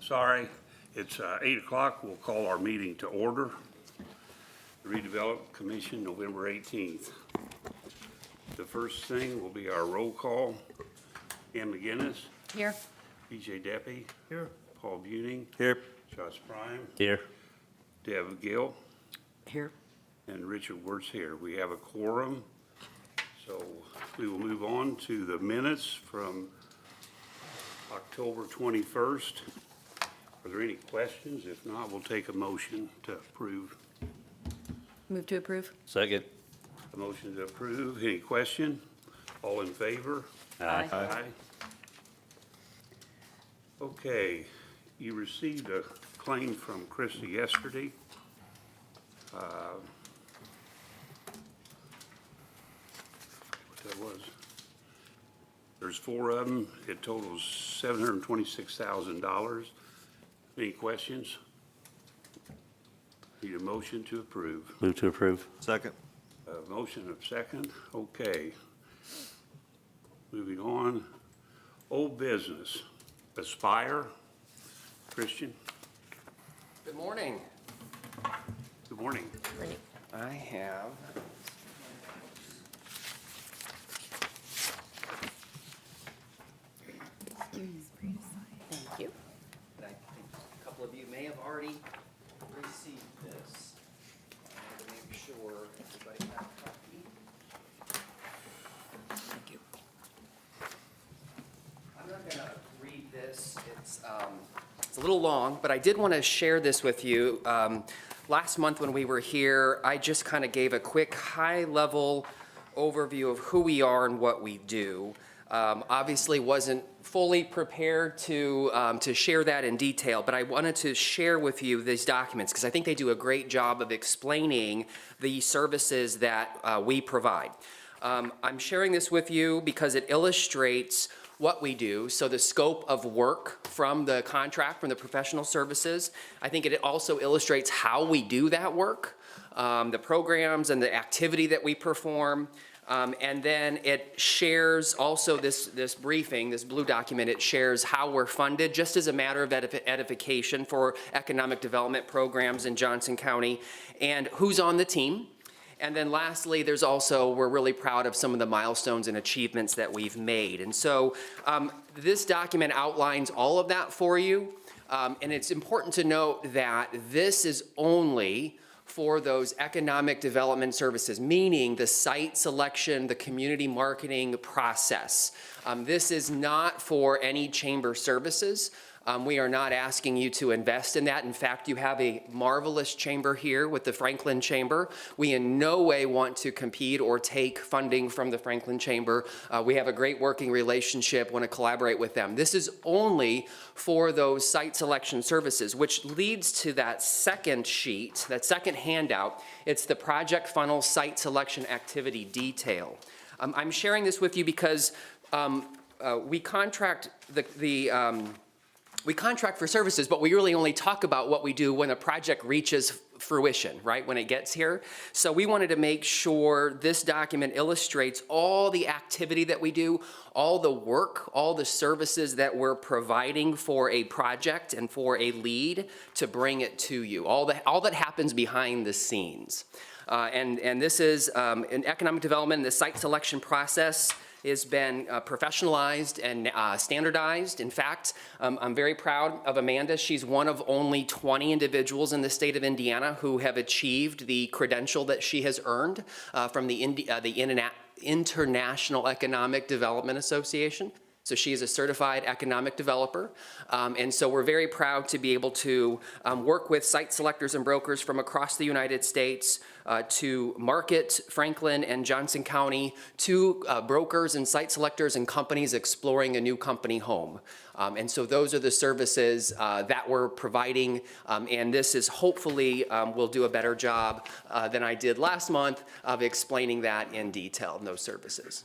Sorry, it's 8 o'clock. We'll call our meeting to order. The Redevelopment Commission, November 18th. The first thing will be our roll call. Ann McGinnis. Here. BJ Deppie. Here. Paul Buning. Here. Josh Prime. Here. Deb Gill. Here. And Richard Wirtz here. We have a quorum. So we will move on to the minutes from October 21st. Are there any questions? If not, we'll take a motion to approve. Move to approve. Second. A motion to approve. Any question? All in favor? Aye. Aye. Okay, you received a claim from Christie yesterday. What that was. There's 4 of them. It totals $726,000. Any questions? Need a motion to approve. Move to approve. Second. A motion of second. Okay. Moving on. Old business. Aspire. Christian. Good morning. Good morning. I have Thank you. I think a couple of you may have already received this. I wanted to make sure everybody had a copy. Thank you. I'm not gonna read this. It's a little long, but I did want to share this with you. Last month when we were here, I just kind of gave a quick high-level overview of who we are and what we do. Obviously wasn't fully prepared to share that in detail, but I wanted to share with you these documents because I think they do a great job of explaining the services that we provide. I'm sharing this with you because it illustrates what we do, so the scope of work from the contract, from the professional services. I think it also illustrates how we do that work, the programs and the activity that we perform. And then it shares also this briefing, this blue document, it shares how we're funded just as a matter of edification for economic development programs in Johnson County and who's on the team. And then lastly, there's also, we're really proud of some of the milestones and achievements that we've made. And so this document outlines all of that for you. And it's important to note that this is only for those economic development services, meaning the site selection, the community marketing process. This is not for any chamber services. We are not asking you to invest in that. In fact, you have a marvelous chamber here with the Franklin Chamber. We in no way want to compete or take funding from the Franklin Chamber. We have a great working relationship, want to collaborate with them. This is only for those site selection services, which leads to that second sheet, that second handout. It's the project funnel site selection activity detail. I'm sharing this with you because we contract we contract for services, but we really only talk about what we do when a project reaches fruition, right, when it gets here. So we wanted to make sure this document illustrates all the activity that we do, all the work, all the services that we're providing for a project and for a lead to bring it to you, all that happens behind the scenes. And this is in economic development, the site selection process has been professionalized and standardized. In fact, I'm very proud of Amanda. She's one of only 20 individuals in the state of Indiana who have achieved the credential that she has earned from the International Economic Development Association. So she is a certified economic developer. And so we're very proud to be able to work with site selectors and brokers from across the United States to market Franklin and Johnson County to brokers and site selectors and companies exploring a new company home. And so those are the services that we're providing. And this is hopefully will do a better job than I did last month of explaining that in detail, those services.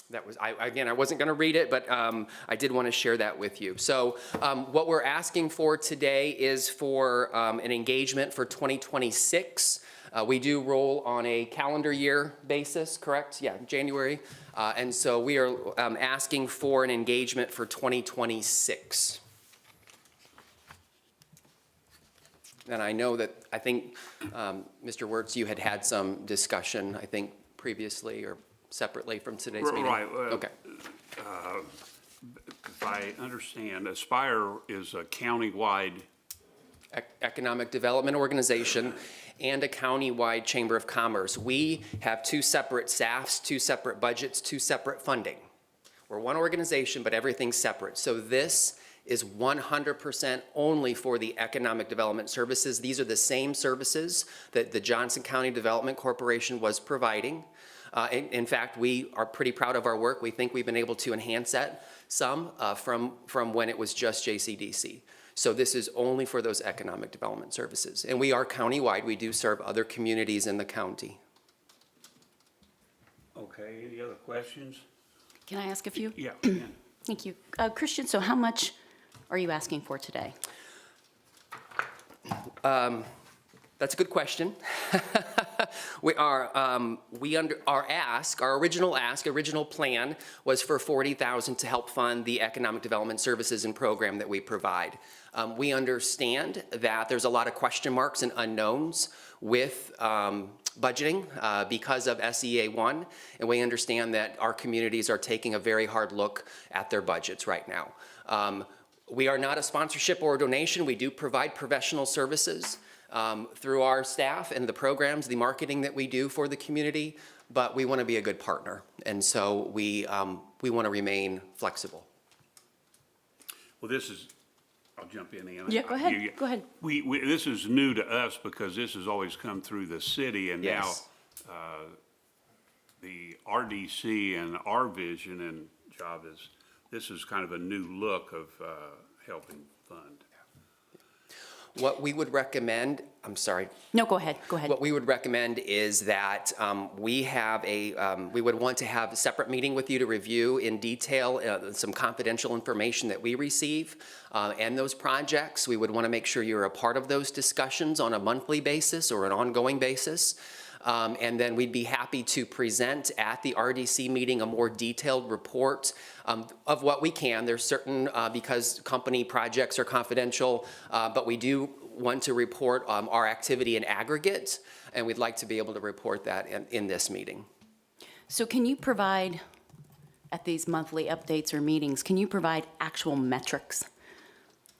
That was, again, I wasn't going to read it, but I did want to share that with you. So what we're asking for today is for an engagement for 2026. We do roll on a calendar year basis, correct? Yeah, January. And so we are asking for an engagement for 2026. And I know that, I think, Mr. Wertz, you had some discussion, I think, previously or separately from today's meeting? Right. Okay. If I understand, Aspire is a county-wide, Economic Development Organization and a county-wide Chamber of Commerce. We have two separate staffs, two separate budgets, two separate funding. We're one organization, but everything's separate. So this is 100% only for the economic development services. These are the same services that the Johnson County Development Corporation was providing. In fact, we are pretty proud of our work. We think we've been able to enhance that some from when it was just JCDC. So this is only for those economic development services. And we are countywide. We do serve other communities in the county. okay, any other questions? Can I ask a few? Yeah. Thank you. Christian, so how much are you asking for today? That's a good question. Our original plan was for $40,000 to help fund the economic development services and program that we provide. We understand that there's a lot of question marks and unknowns with budgeting because of SEA 1, and we understand that our communities are taking a very hard look at their budgets right now. We are not a sponsorship or a donation. We do provide professional services through our staff and the programs, the marketing that we do for the community, but we want to be a good partner, and so we want to remain flexible. Well, this is, I'll jump in. Anna. Yeah, go ahead. Go ahead. This is new to us because this has always come through the city, and Yes. now the RDC and our vision and job is, this is kind of a new look of helping fund. What we would recommend, I'm sorry, No, go ahead. Go ahead. what we would recommend is that we would want to have a separate meeting with you to review in detail some confidential information that we receive and those projects. We would want to make sure you're a part of those discussions on a monthly basis or an ongoing basis. And then we'd be happy to present at the RDC meeting a more detailed report of what we can. There's certain, because company projects are confidential, but we do want to report our activity in aggregate, and we'd like to be able to report that in this meeting. So can you provide, at these monthly updates or meetings, can you provide actual metrics?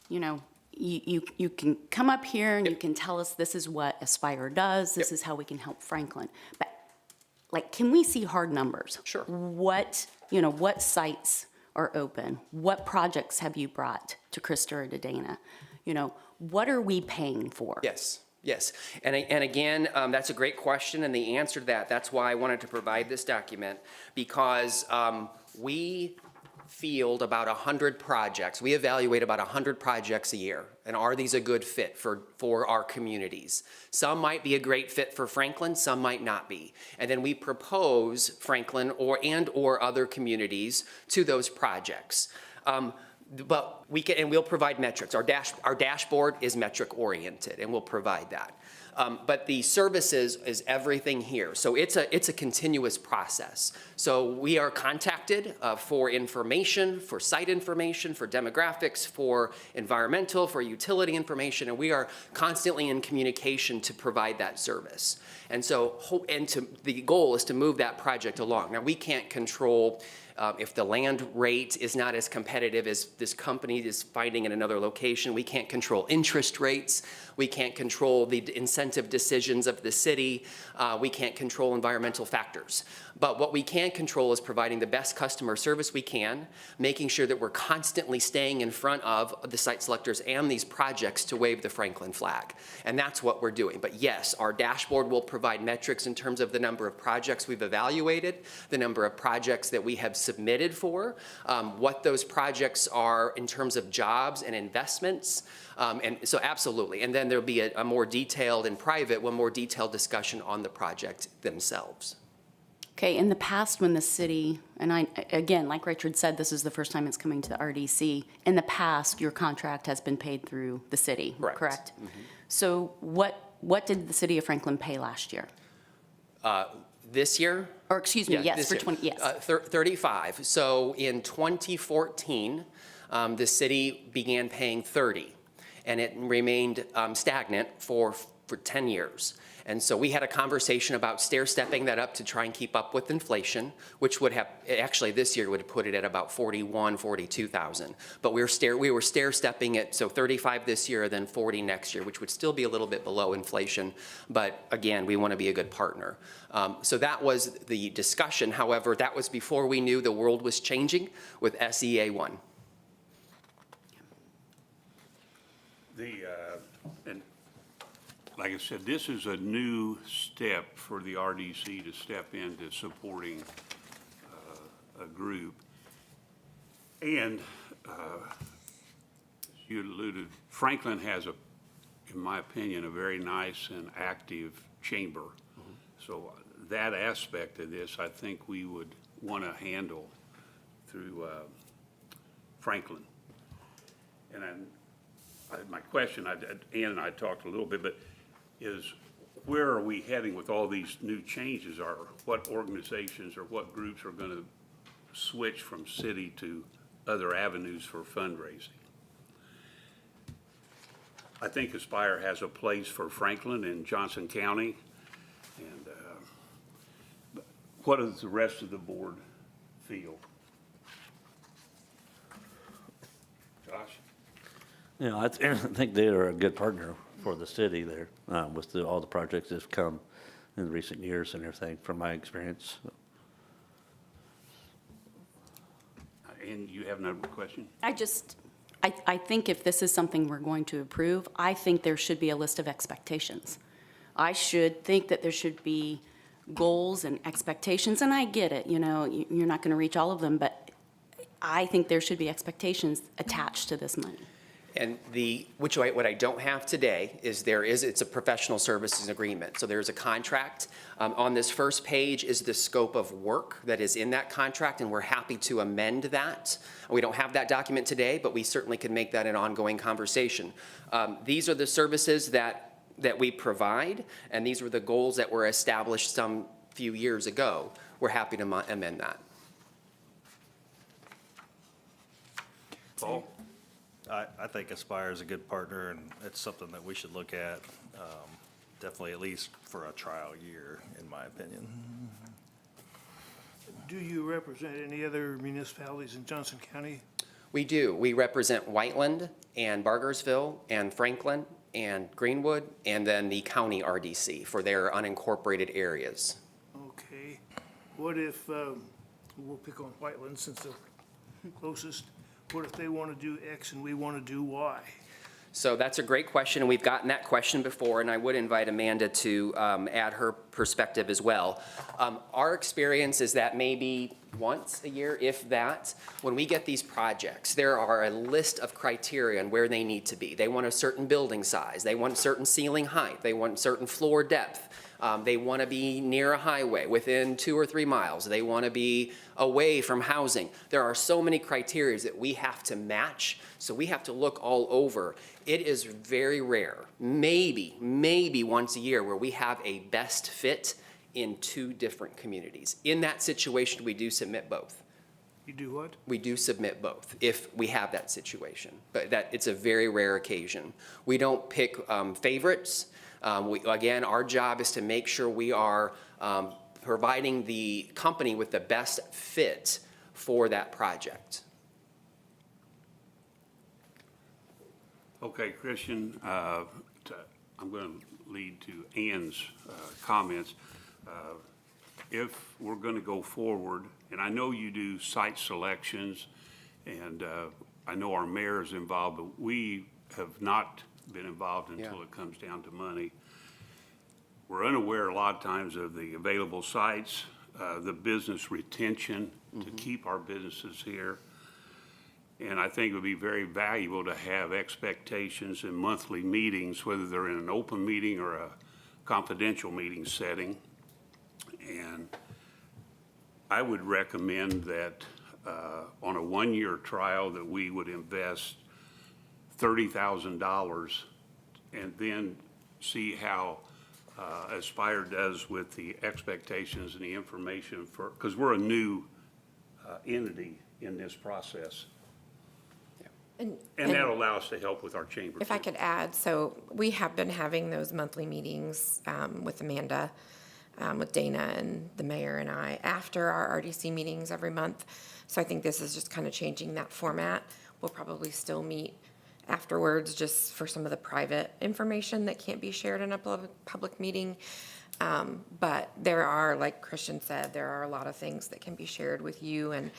You know, you can come up here and you can tell us this is what Aspire does, this is how we can help Franklin. But like, can we see hard numbers? Sure. What sites are open? What projects have you brought to Krista or to Dana? You know, what are we paying for? Yes, yes. And again, that's a great question, and the answer to that's why I wanted to provide this document, because we field about 100 projects. We evaluate about 100 projects a year, and are these a good fit for our communities? Some might be a great fit for Franklin, some might not be. And then we propose Franklin or other communities to those projects. But we'll provide metrics. Our dashboard is metric oriented, and we'll provide that. But the services is everything here. So it's a continuous process. So we are contacted for information, for site information, for demographics, for environmental, for utility information, and we are constantly in communication to provide that service. And so, the goal is to move that project along. Now, we can't control if the land rate is not as competitive as this company is finding in another location. We can't control interest rates. We can't control the incentive decisions of the city. We can't control environmental factors. But what we can control is providing the best customer service we can, making sure that we're constantly staying in front of the site selectors and these projects to wave the Franklin flag. And that's what we're doing. But yes, our dashboard will provide metrics in terms of the number of projects we've evaluated, the number of projects that we have submitted for, what those projects are in terms of jobs and investments. And so absolutely. And then there'll be a more detailed and private, more detailed discussion on the project themselves. Okay, in the past, when the city, and again, like Richard said, this is the first time it's coming to the RDC. In the past, your contract has been paid through the city, Correct. correct? So what did the city of Franklin pay last year? This year? Or, excuse me, Yeah, yes, this for year. 20, yes. 35. So in 2014, the city began paying 30, and it remained stagnant for 10 years. And so we had a conversation about stair-stepping that up to try and keep up with inflation, which would have, actually this year would have put it at about 42,000. But we were stair-stepping it, so 35 this year, then 40 next year, which would still be a little bit below inflation. But again, we want to be a good partner. So that was the discussion. However, that was before we knew the world was changing with SEA1. And like I said, this is a new step for the RDC to step into supporting a group. And you alluded, Franklin has in my opinion, a very nice and active chamber. So that aspect of this, I think we would want to handle through Franklin. And my question, Ann and I talked a little bit, but is where are we heading with all these new changes? Or what organizations or what groups are going to switch from city to other avenues for fundraising? I think Aspire has a place for Franklin and Johnson County. And what does the rest of the board feel? Josh? You know, I think they are a good partner for the city there with all the projects that have come in recent years and everything, from my experience. And you have another question? I think if this is something we're going to approve, I think there should be a list of expectations. I should think that there should be goals and expectations, and I get it, you know, you're not going to reach all of them, but I think there should be expectations attached to this money. And what I don't have today is it's a professional services agreement. So there's a contract. On this first page is the scope of work that is in that contract, and we're happy to amend that. We don't have that document today, but we certainly can make that an ongoing conversation. These are the services that we provide, and these were the goals that were established some few years ago. We're happy to amend that. Paul? I think Aspire is a good partner, and it's something that we should look at, definitely at least for a trial year, in my opinion. Do you represent any other municipalities in Johnson County? We do. We represent Whiteland and Bargersville and Franklin and Greenwood, and then the county RDC for their unincorporated areas. Okay. What if, we'll pick on Whiteland since they're closest. What if they want to do X and we want to do Y? So that's a great question, and we've gotten that question before, and I would invite Amanda to add her perspective as well. Our experience is that maybe once a year, if that, when we get these projects, there are a list of criteria on where they need to be. They want a certain building size. They want certain ceiling height. They want certain floor depth. They want to be near a highway, within 2 or 3 miles. They want to be away from housing. There are so many criteria that we have to match, so we have to look all over. It is very rare, maybe once a year, where we have a best fit in 2 different communities. In that situation, we do submit both. You do what? We do submit both if we have that situation, but it's a very rare occasion. We don't pick favorites. Again, our job is to make sure we are providing the company with the best fit for that project. Okay, Christian, I'm going to lead to Ann's comments. If we're going to go forward, and I know you do site selections, and I know our mayor is involved, but we have not been involved until it comes down to money. We're unaware a lot of times of the available sites, the business retention to keep our businesses here. And I think it would be very valuable to have expectations in monthly meetings, whether they're in an open meeting or a confidential meeting setting. And I would recommend that on a one-year trial that we would invest $30,000 and then see how Aspire does with the expectations and the information for, because we're a new entity in this process. And that'll allow us to help with our chamber. If I could add, so we have been having those monthly meetings with Amanda, with Dana and the mayor and I after our RDC meetings every month. So I think this is just kind of changing that format. We'll probably still meet afterwards just for some of the private information that can't be shared in a public meeting. But there are, like Christian said, there are a lot of things that can be shared with you. And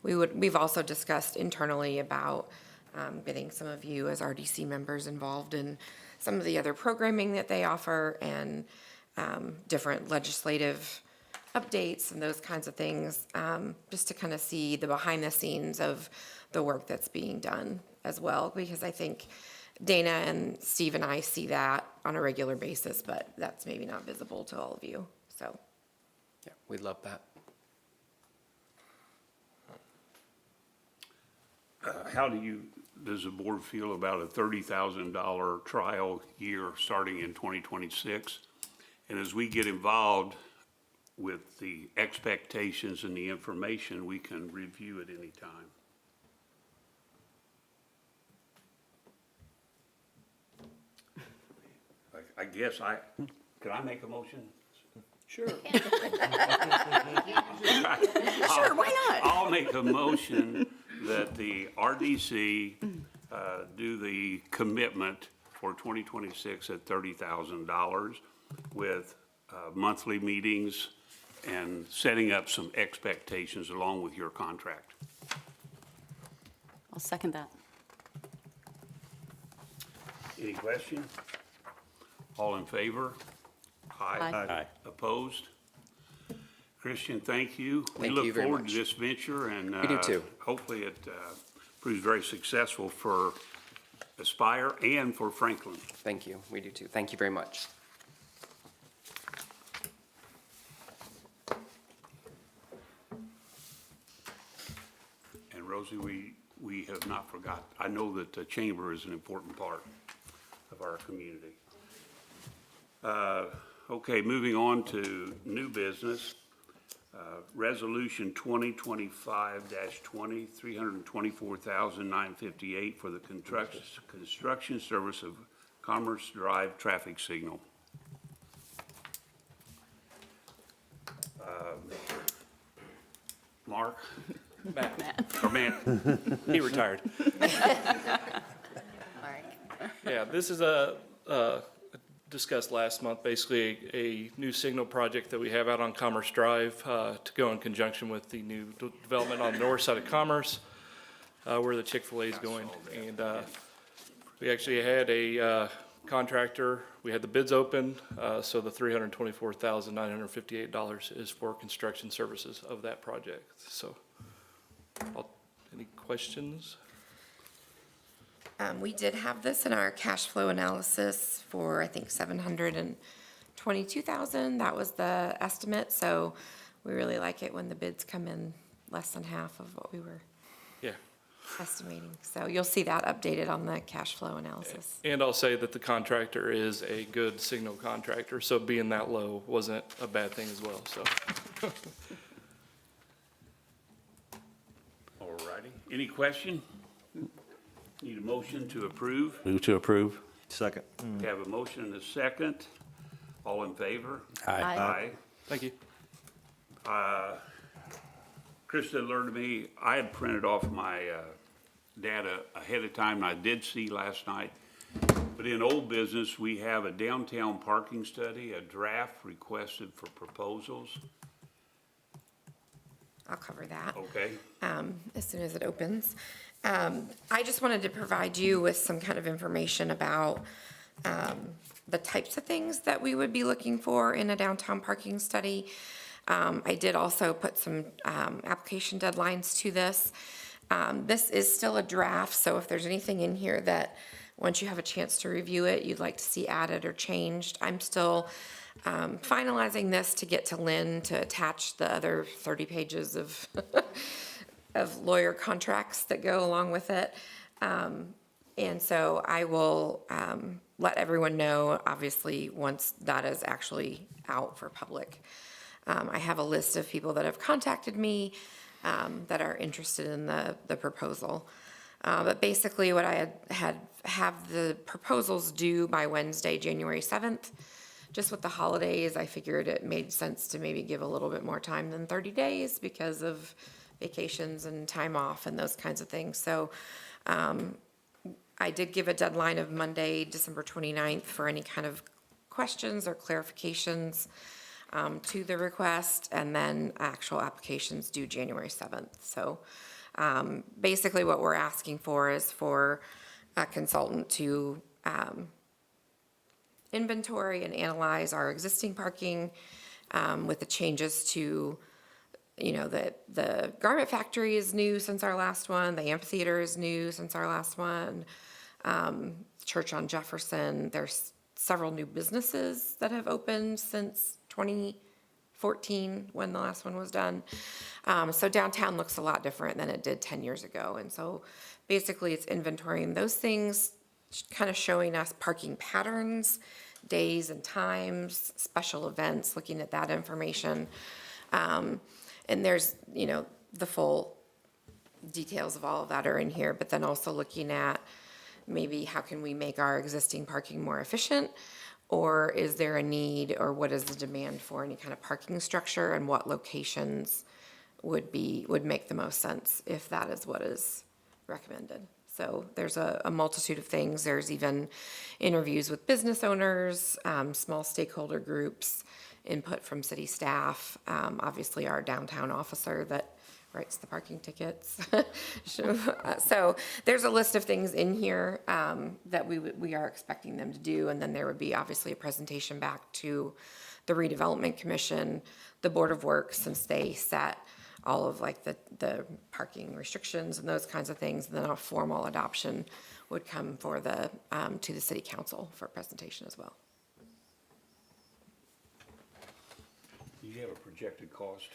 we've also discussed internally about getting some of you as RDC members involved in some of the other programming that they offer and different legislative updates and those kinds of things, just to kind of see the behind the scenes of the work that's being done as well, because I think Dana and Steve and I see that on a regular basis, but that's maybe not visible to all of you, so. Yeah, we'd love that. Does the board feel about a $30,000 trial year starting in 2026? And as we get involved with the expectations and the information, we can review at any time. I guess could I make a motion? Sure. Sure, why not? I'll make a motion that the RDC do the commitment for 2026 at $30,000 with monthly meetings and setting up some expectations along with your contract. I'll second that. Any question? All in favor? Aye. Aye. Opposed? Christian, thank you. Thank you We look very forward much. to this venture, and We do too. hopefully it proves very successful for Aspire and for Franklin. Thank you. We do too. Thank you very much. And Rosie, we have not forgot. I know that the chamber is an important part of our community. Okay, moving on to new business. Resolution 2025-20, $324,958 for the construction service of Commerce Drive traffic signal. Mark? Or Matt? He retired. Yeah, this is discussed last month, basically a new signal project that we have out on Commerce Drive to go in conjunction with the new development on the north side of Commerce, where the Chick-fil-A is going. And we actually had a contractor, we had the bids open, so the $324,958 is for construction services of that project. So, any questions? We did have this in our cash flow analysis for, I think, $722,000. That was the estimate, so we really like it when the bids come in less than half of what we were Yeah. estimating. So you'll see that updated on the cash flow analysis. And I'll say that the contractor is a good signal contractor, so being that low wasn't a bad thing as well, so. All righty. Any question? Need a motion to approve? Move to approve. Second. We have a motion and a second. All in favor? Aye. Thank you. Krista alerted me, I had printed off my data ahead of time, and I did see last night. But in old business, we have a downtown parking study, a draft requested for proposals. I'll cover that. Okay? As soon as it opens. I just wanted to provide you with some kind of information about the types of things that we would be looking for in a downtown parking study. I did also put some application deadlines to this. This is still a draft, so if there's anything in here that once you have a chance to review it, you'd like to see added or changed. I'm still finalizing this to get to Lynn to attach the other 30 pages of, of lawyer contracts that go along with it. And so I will let everyone know, obviously, once that is actually out for public. I have a list of people that have contacted me that are interested in the proposal. But basically, what I have the proposals due by Wednesday, January 7th. Just with the holidays, I figured it made sense to maybe give a little bit more time than 30 days because of vacations and time off and those kinds of things. So I did give a deadline of Monday, December 29th for any kind of questions or clarifications to the request, and then actual applications due January 7th. So basically what we're asking for is for a consultant to inventory and analyze our existing parking with the changes to, you know, the garment factory is new since our last one, the amphitheater is new since our last one, Church on Jefferson, there's several new businesses that have opened since 2014 when the last one was done. So downtown looks a lot different than it did 10 years ago. And so basically it's inventorying those things, kind of showing us parking patterns, days and times, special events, looking at that information. And there's, you know, the full details of all of that are in here, but then also looking at maybe how can we make our existing parking more efficient, or is there a need, or what is the demand for any kind of parking structure, and what locations would make the most sense if that is what is recommended. So there's a multitude of things. There's even interviews with business owners, small stakeholder groups, input from city staff, obviously our downtown officer that writes the parking tickets. So there's a list of things in here that we are expecting them to do, and then there would be obviously a presentation back to the Redevelopment Commission, the Board of Works, since they set all of like the parking restrictions and those kinds of things, and then a formal adoption would come for the to the City Council for presentation as well. Do you have a projected cost?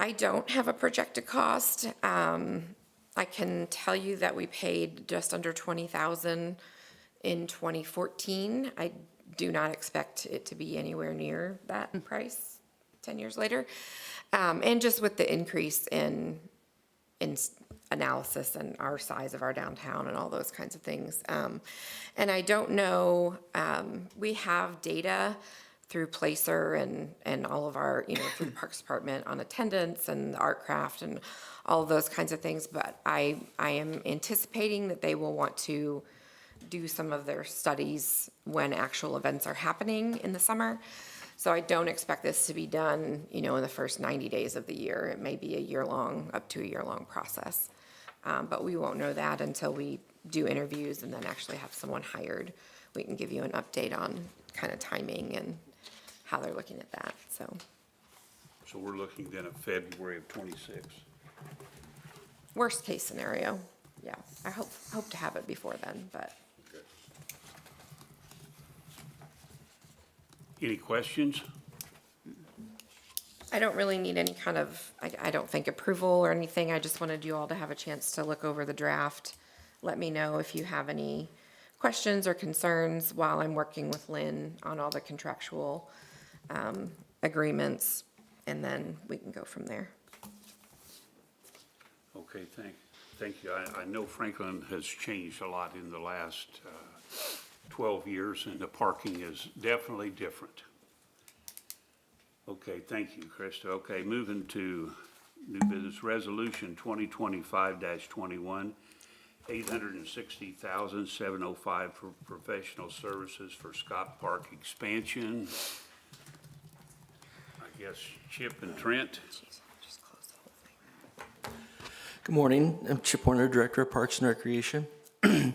I don't have a projected cost. I can tell you that we paid just under $20,000 in 2014. I do not expect it to be anywhere near that price 10 years later. And just with the increase in analysis and our size of our downtown and all those kinds of things. And I don't know, we have data through Placer and all of our, you know, through the Parks Department on attendance and the art craft and all of those kinds of things. But I am anticipating that they will want to do some of their studies when actual events are happening in the summer. So I don't expect this to be done, you know, in the first 90 days of the year. It may be a year-long, up to a year-long process. But we won't know that until we do interviews and then actually have someone hired. We can give you an update on kind of timing and how they're looking at that, so. So we're looking then at February of '26. Worst case scenario, yeah. I hope to have it before then, but. Okay. Any questions? I don't really need any kind of, I don't think approval or anything. I just wanted you all to have a chance to look over the draft. Let me know if you have any questions or concerns while I'm working with Lynn on all the contractual agreements, and then we can go from there. Okay, thank you. I know Franklin has changed a lot in the last 12 years, and the parking is definitely different. Okay, thank you, Krista. Okay, moving to new business resolution 2025-21, $860,705 for professional services for Scott Park expansion. I guess Chip and Trent. Just close the whole thing. Good morning. I'm Chip Warner, Director of Parks and Recreation. I'm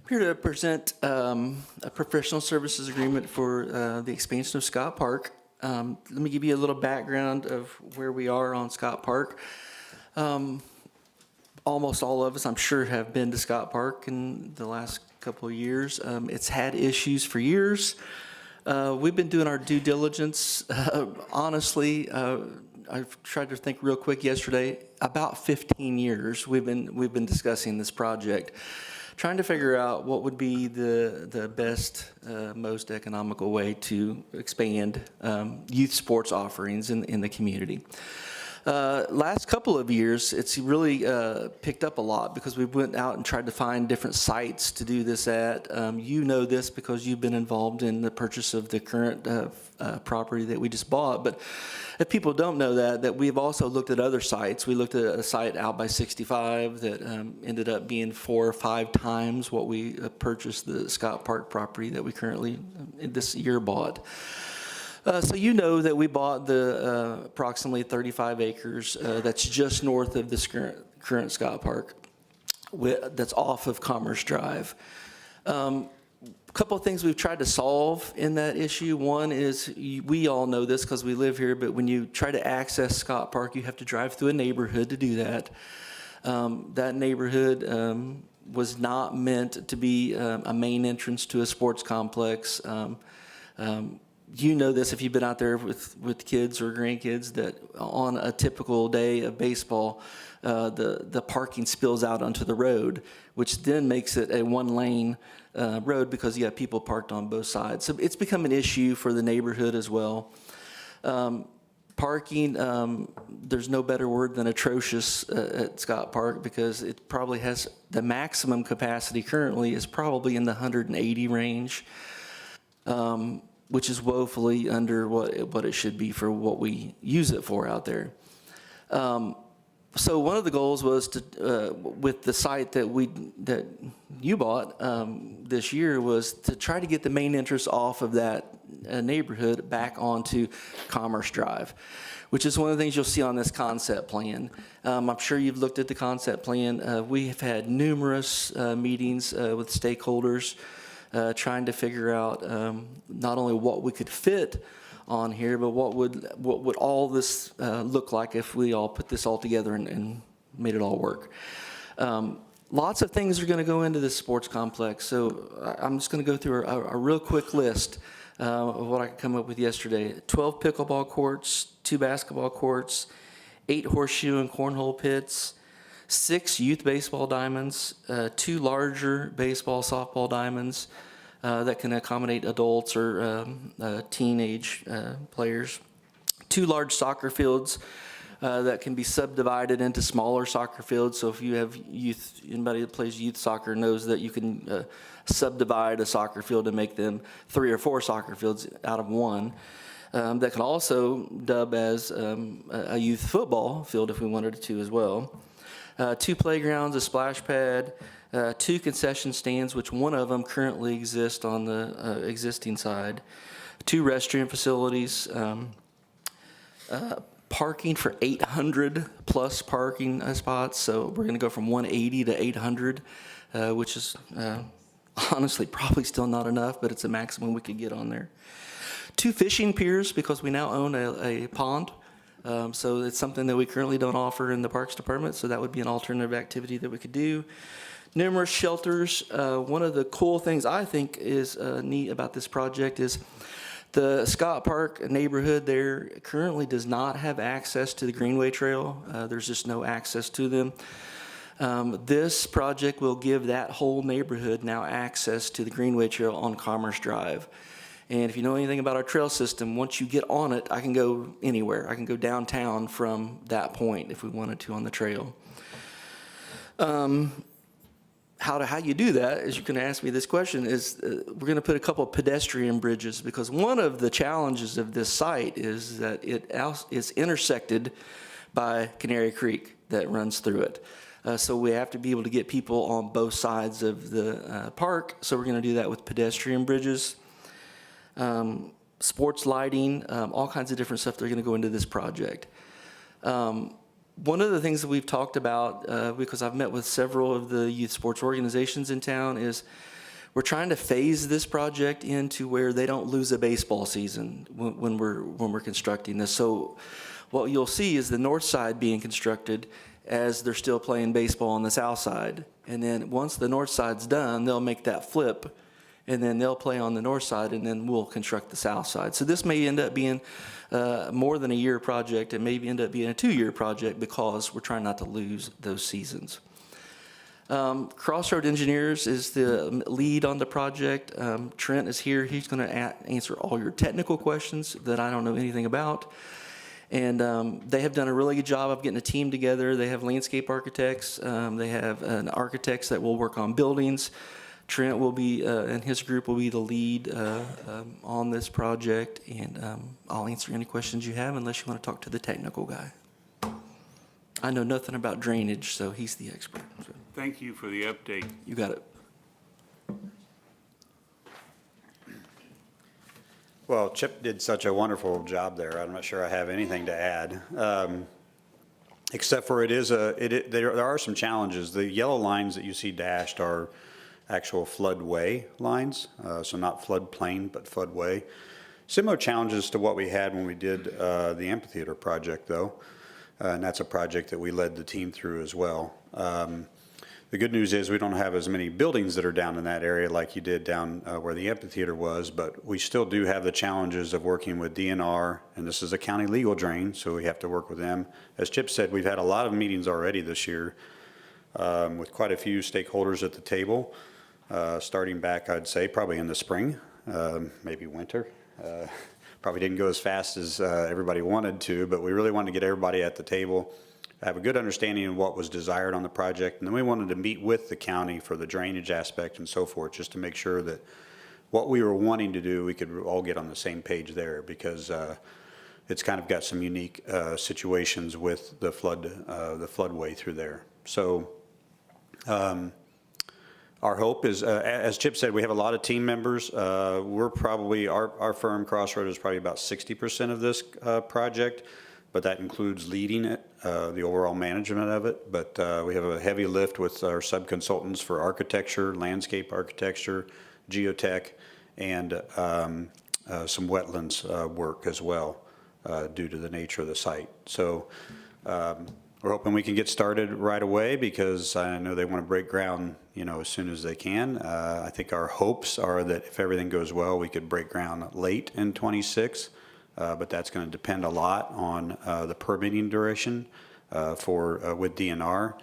here to present a professional services agreement for the expansion of Scott Park. Let me give you a little background of where we are on Scott Park. Almost all of us, I'm sure, have been to Scott Park in the last couple of years. It's had issues for years. We've been doing our due diligence. Honestly, I've tried to think real quick yesterday. About 15 years we've been discussing this project, trying to figure out what would be the best, most economical way to expand youth sports offerings in the community. Last couple of years, it's really picked up a lot because we went out and tried to find different sites to do this at. You know this because you've been involved in the purchase of the current property that we just bought. But if people don't know that we've also looked at other sites. We looked at a site out by 65 that ended up being 4 or 5 times what we purchased the Scott Park property that we currently this year bought. So you know that we bought the approximately 35 acres that's just north of this current Scott Park, that's off of Commerce Drive. A couple of things we've tried to solve in that issue. One is, we all know this because we live here, but when you try to access Scott Park, you have to drive through a neighborhood to do that. That neighborhood was not meant to be a main entrance to a sports complex. You know this if you've been out there with kids or grandkids, that on a typical day of baseball, the parking spills out onto the road, which then makes it a one-lane road because you have people parked on both sides. So it's become an issue for the neighborhood as well. Parking, there's no better word than atrocious at Scott Park, because it probably has the maximum capacity currently is probably in the 180 range. Which is woefully under what it should be for what we use it for out there. So one of the goals was to, with the site that you bought this year, was to try to get the main entrance off of that neighborhood back onto Commerce Drive, which is one of the things you'll see on this concept plan. I'm sure you've looked at the concept plan. We have had numerous meetings with stakeholders, trying to figure out not only what we could fit on here, but what would all this look like if we all put this all together and made it all work. Lots of things are going to go into this sports complex, so I'm just going to go through a real quick list of what I could come up with yesterday. 12 pickleball courts, 2 basketball courts, 8 horseshoe and cornhole pits, 6 youth baseball diamonds, 2 larger baseball, softball diamonds that can accommodate adults or teenage players, 2 large soccer fields that can be subdivided into smaller soccer fields. So if you have youth, anybody that plays youth soccer knows that you can subdivide a soccer field and make them 3 or 4 soccer fields out of one. That can also dub as a youth football field if we wanted to as well. 2 playgrounds, a splash pad, 2 concession stands, which one of them currently exists on the existing side, 2 restroom facilities, parking for 800 plus parking spots. So we're going to go from 180 to 800, which is honestly probably still not enough, but it's a maximum we could get on there. 2 fishing piers, because we now own a pond. So it's something that we currently don't offer in the Parks Department, so that would be an alternative activity that we could do. Numerous shelters. One of the cool things I think is neat about this project is the Scott Park neighborhood there currently does not have access to the Greenway Trail. There's just no access to them. This project will give that whole neighborhood now access to the Greenway Trail on Commerce Drive. And if you know anything about our trail system, once you get on it, I can go anywhere. I can go downtown from that point if we wanted to on the trail. How you do that, as you can ask me this question, is we're going to put a couple of pedestrian bridges, because one of the challenges of this site is that it is intersected by Canary Creek that runs through it. So we have to be able to get people on both sides of the park, so we're going to do that with pedestrian bridges. Sports lighting, all kinds of different stuff that are going to go into this project. One of the things that we've talked about, because I've met with several of the youth sports organizations in town, is we're trying to phase this project into where they don't lose a baseball season when we're constructing this. So what you'll see is the north side being constructed, as they're still playing baseball on the south side. And then once the north side's done, they'll make that flip, and then they'll play on the north side, and then we'll construct the south side. So this may end up being more than a year project. It may end up being a 2-year project because we're trying not to lose those seasons. Crossroad Engineers is the lead on the project. Trent is here. He's going to answer all your technical questions that I don't know anything about. And they have done a really good job of getting a team together. They have landscape architects. They have architects that will work on buildings. Trent will be, and his group will be the lead on this project. And I'll answer any questions you have unless you want to talk to the technical guy. I know nothing about drainage, so he's the expert. So. Thank you for the update. You got it. Well, Chip did such a wonderful job there. I'm not sure I have anything to add, except for there are some challenges. The yellow lines that you see dashed are actual floodway lines, so not floodplain, but floodway. Similar challenges to what we had when we did the amphitheater project, though, and that's a project that we led the team through as well. The good news is we don't have as many buildings that are down in that area like you did down where the amphitheater was, but we still do have the challenges of working with DNR, and this is a county legal drain, so we have to work with them. As Chip said, we've had a lot of meetings already this year with quite a few stakeholders at the table, starting back, I'd say, probably in the spring, maybe winter. Probably didn't go as fast as everybody wanted to, but we really wanted to get everybody at the table, have a good understanding of what was desired on the project, and then we wanted to meet with the county for the drainage aspect and so forth, just to make sure that what we were wanting to do, we could all get on the same page there, because it's kind of got some unique situations with the floodway through there. So our hope is, as Chip said, we have a lot of team members. We're probably, our firm, Crossroad, is probably about 60% of this project, but that includes leading it, the overall management of it. But we have a heavy lift with our sub-consultants for architecture, landscape architecture, geotech, and some wetlands work as well, due to the nature of the site. So we're hoping we can get started right away, because I know they want to break ground, as soon as they can. I think our hopes are that if everything goes well, we could break ground late in '26. But that's going to depend a lot on the permitting duration with DNR.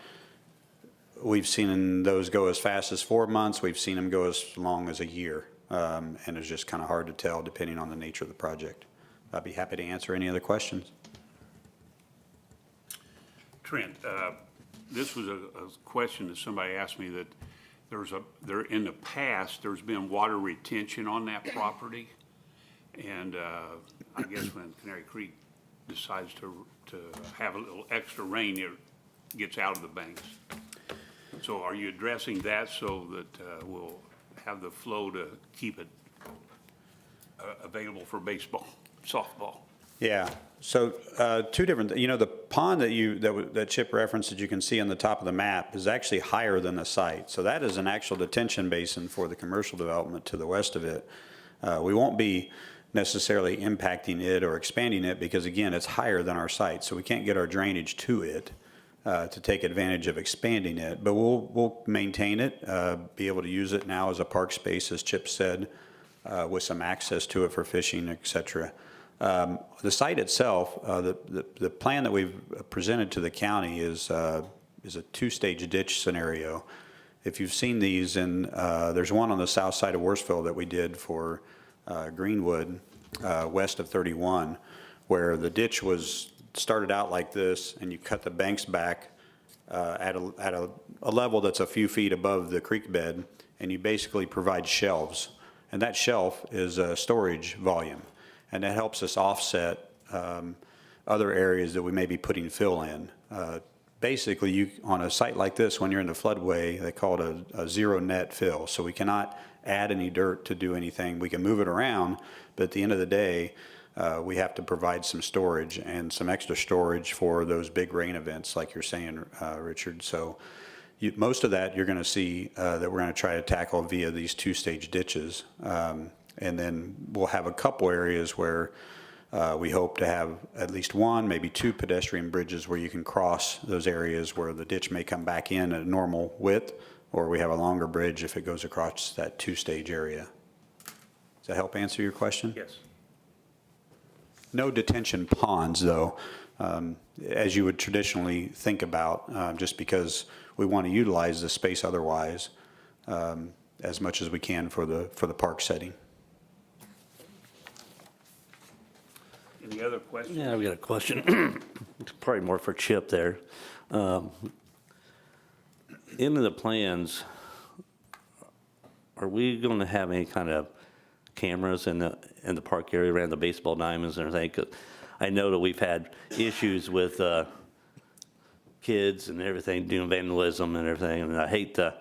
We've seen those go as fast as 4 months. We've seen them go as long as a year. And it's just kind of hard to tell depending on the nature of the project. I'd be happy to answer any other questions. Trent, this was a question that somebody asked me, that in the past, there's been water retention on that property. And I guess when Canary Creek decides to have a little extra rain, it gets out of the banks. So are you addressing that so that we'll have the flow to keep it available for baseball, softball? Yeah. So two different, the pond that Chip referenced that you can see on the top of the map is actually higher than the site. So that is an actual detention basin for the commercial development to the west of it. We won't be necessarily impacting it or expanding it, because again, it's higher than our site, so we can't get our drainage to it to take advantage of expanding it. But we'll maintain it, be able to use it now as a park space, as Chip said, with some access to it for fishing, etc. The site itself, the plan that we've presented to the county is a two-stage ditch scenario. If you've seen these, and there's one on the south side of Worsville that we did for Greenwood, west of 31, where the ditch started out like this, and you cut the banks back at a level that's a few feet above the creek bed, and you basically provide shelves. And that shelf is a storage volume, and that helps us offset other areas that we may be putting fill in. Basically, on a site like this, when you're in the floodway, they call it a zero net fill. So we cannot add any dirt to do anything. We can move it around, but at the end of the day, we have to provide some storage and some extra storage for those big rain events, like you're saying, Richard. So most of that you're going to see that we're going to try to tackle via these two-stage ditches. And then we'll have a couple areas where We hope to have at least one, maybe two pedestrian bridges where you can cross those areas where the ditch may come back in at a normal width, or we have a longer bridge if it goes across that two-stage area. Does that help answer your question? Yes. No detention ponds, though, as you would traditionally think about, just because we want to utilize the space otherwise as much as we can for the park setting. Any other questions? Yeah, I've got a question. It's probably more for Chip there. In the plans, are we going to have any kind of cameras in the park area around the baseball diamonds and everything? 'Cause I know that we've had issues with kids and everything doing vandalism and everything, and I hate to,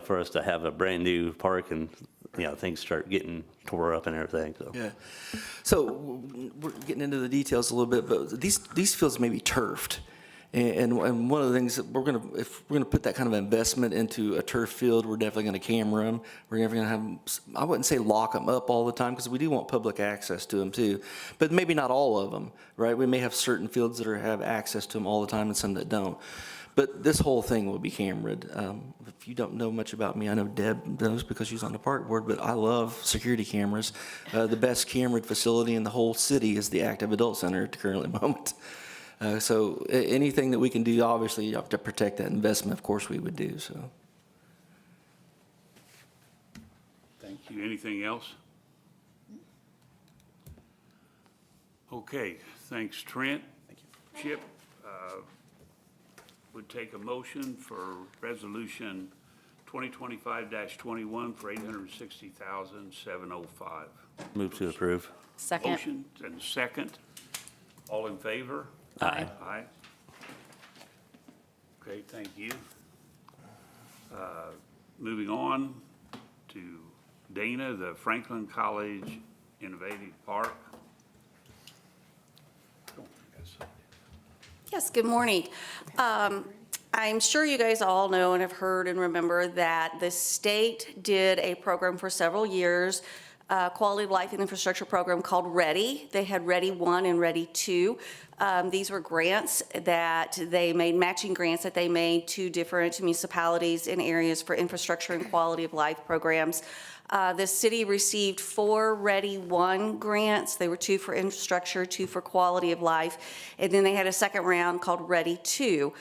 for us to have a brand-new park and, things start getting tore up and everything, so. Yeah. So we're getting into the details a little bit, but these fields may be turfed. And one of the things that if we're gonna put that kind of investment into a turf field, we're definitely gonna camera them. We're never gonna have them, I wouldn't say lock them up all the time, because we do want public access to them too. But maybe not all of them, right? We may have certain fields that have access to them all the time and some that don't. But this whole thing will be cameraed. If you don't know much about me, I know Deb knows because she's on the park board, but I love security cameras. The best camera facility in the whole city is the Active Adult Center at the current moment. So anything that we can do, obviously, to protect that investment, of course, we would do, so. Thank you. Anything else? Okay, thanks, Trent. Thank you. Chip, would take a motion for resolution 2025-21 for $860,705. Move to approve. Second. Motion and second. All in favor? Aye. Aye. Okay, thank you. Moving on to Dana, the Franklin College Innovative Park. Yes, good morning. I'm sure you guys all know and have heard and remember that the state did a program for several years, quality of life and infrastructure program called READY. They had READY 1 and READY 2. These were grants that they made, matching grants that they made to different municipalities in areas for infrastructure and quality of life programs. The city received 4 READY 1 grants. They were 2 for infrastructure, 2 for quality of life, and then they had a second round called READY 2.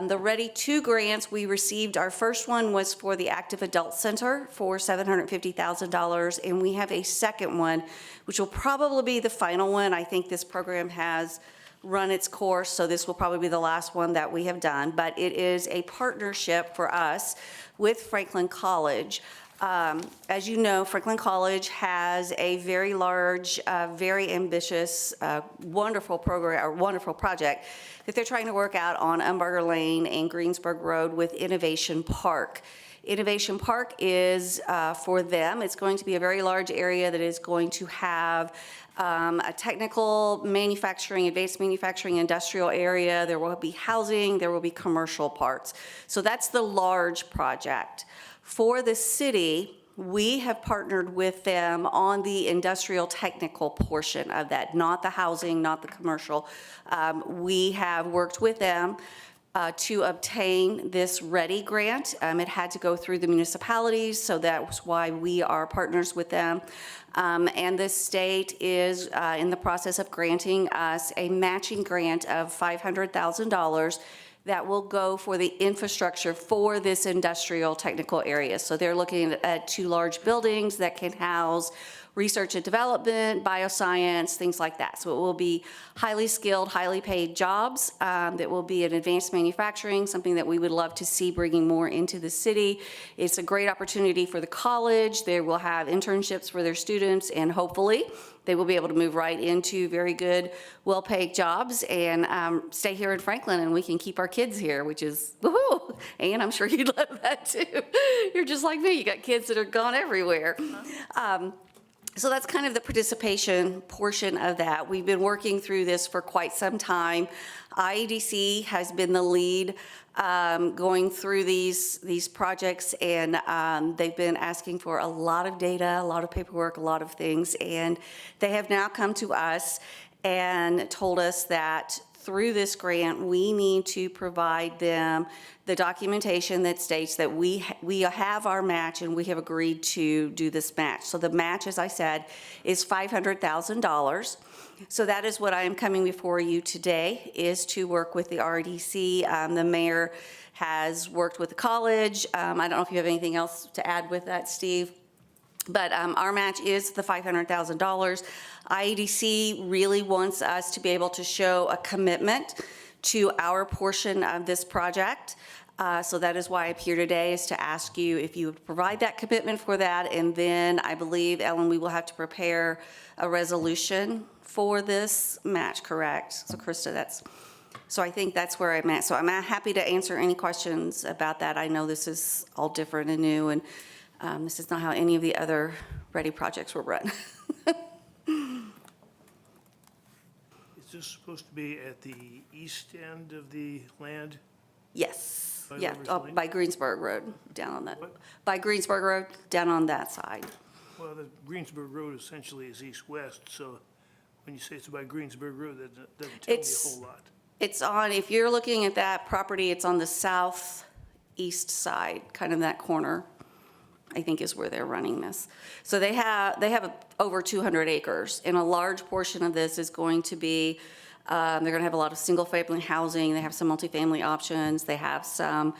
The READY 2 grants we received, our first one was for the Active Adult Center for $750,000, and we have a second one, which will probably be the final one. I think this program has run its course, so this will probably be the last one that we have done, but it is a partnership for us with Franklin College. As you know, Franklin College has a very large, very ambitious, wonderful program, or wonderful project that they're trying to work out on Umberger Lane and Greensburg Road with Innovation Park. Innovation Park is, for them, it's going to be a very large area that is going to have a technical manufacturing, advanced manufacturing industrial area. There will be housing, there will be commercial parts. So that's the large project. For the city, we have partnered with them on the industrial technical portion of that, not the housing, not the commercial. We have worked with them to obtain this READY grant. It had to go through the municipalities, so that's why we are partners with them. And the state is in the process of granting us a matching grant of $500,000 that will go for the infrastructure for this industrial technical area. So they're looking at 2 large buildings that can house research and development, bioscience, things like that. So it will be highly skilled, highly paid jobs that will be in advanced manufacturing, something that we would love to see bringing more into the city. It's a great opportunity for the college. They will have internships for their students, and hopefully they will be able to move right into very good, well-paid jobs and stay here in Franklin, and we can keep our kids here, which is woohoo. And I'm sure you'd love that too. You're just like me. You got kids that are gone everywhere. So that's kind of the participation portion of that. We've been working through this for quite some time. IEDC has been the lead going through these projects, and they've been asking for a lot of data, a lot of paperwork, a lot of things, and they have now come to us. and told us that through this grant, we need to provide them the documentation that states that we have our match and we have agreed to do this match. So the match, as I said, is $500,000. So that is what I am coming before you today, is to work with the RDC. The mayor has worked with the college. I don't know if you have anything else to add with that, Steve. But our match is the $500,000. IEDC really wants us to be able to show a commitment to our portion of this project. So that is why I'm here today, is to ask you if you would provide that commitment for that. And then I believe, Ellen, we will have to prepare a resolution for this match, correct? So Krista, so I think that's where I'm at. So I'm happy to answer any questions about that. I know this is all different and new, and this is not how any of the other ready projects were run. Is this supposed to be at the east end of the land? Yes, By yeah, Lover's Lane? by Greensburg Road, down on that. What? By Greensburg Road, down on that side. Well, the Greensburg Road essentially is east-west, so when you say it's by Greensburg Road, that doesn't tell me It's- a whole lot. It's on, if you're looking at that property, it's on the southeast side, kind of that corner, I think is where they're running this. So they have over 200 acres, and a large portion of this is going to be, they're going to have a lot of single-family housing, they have some multifamily options, they have some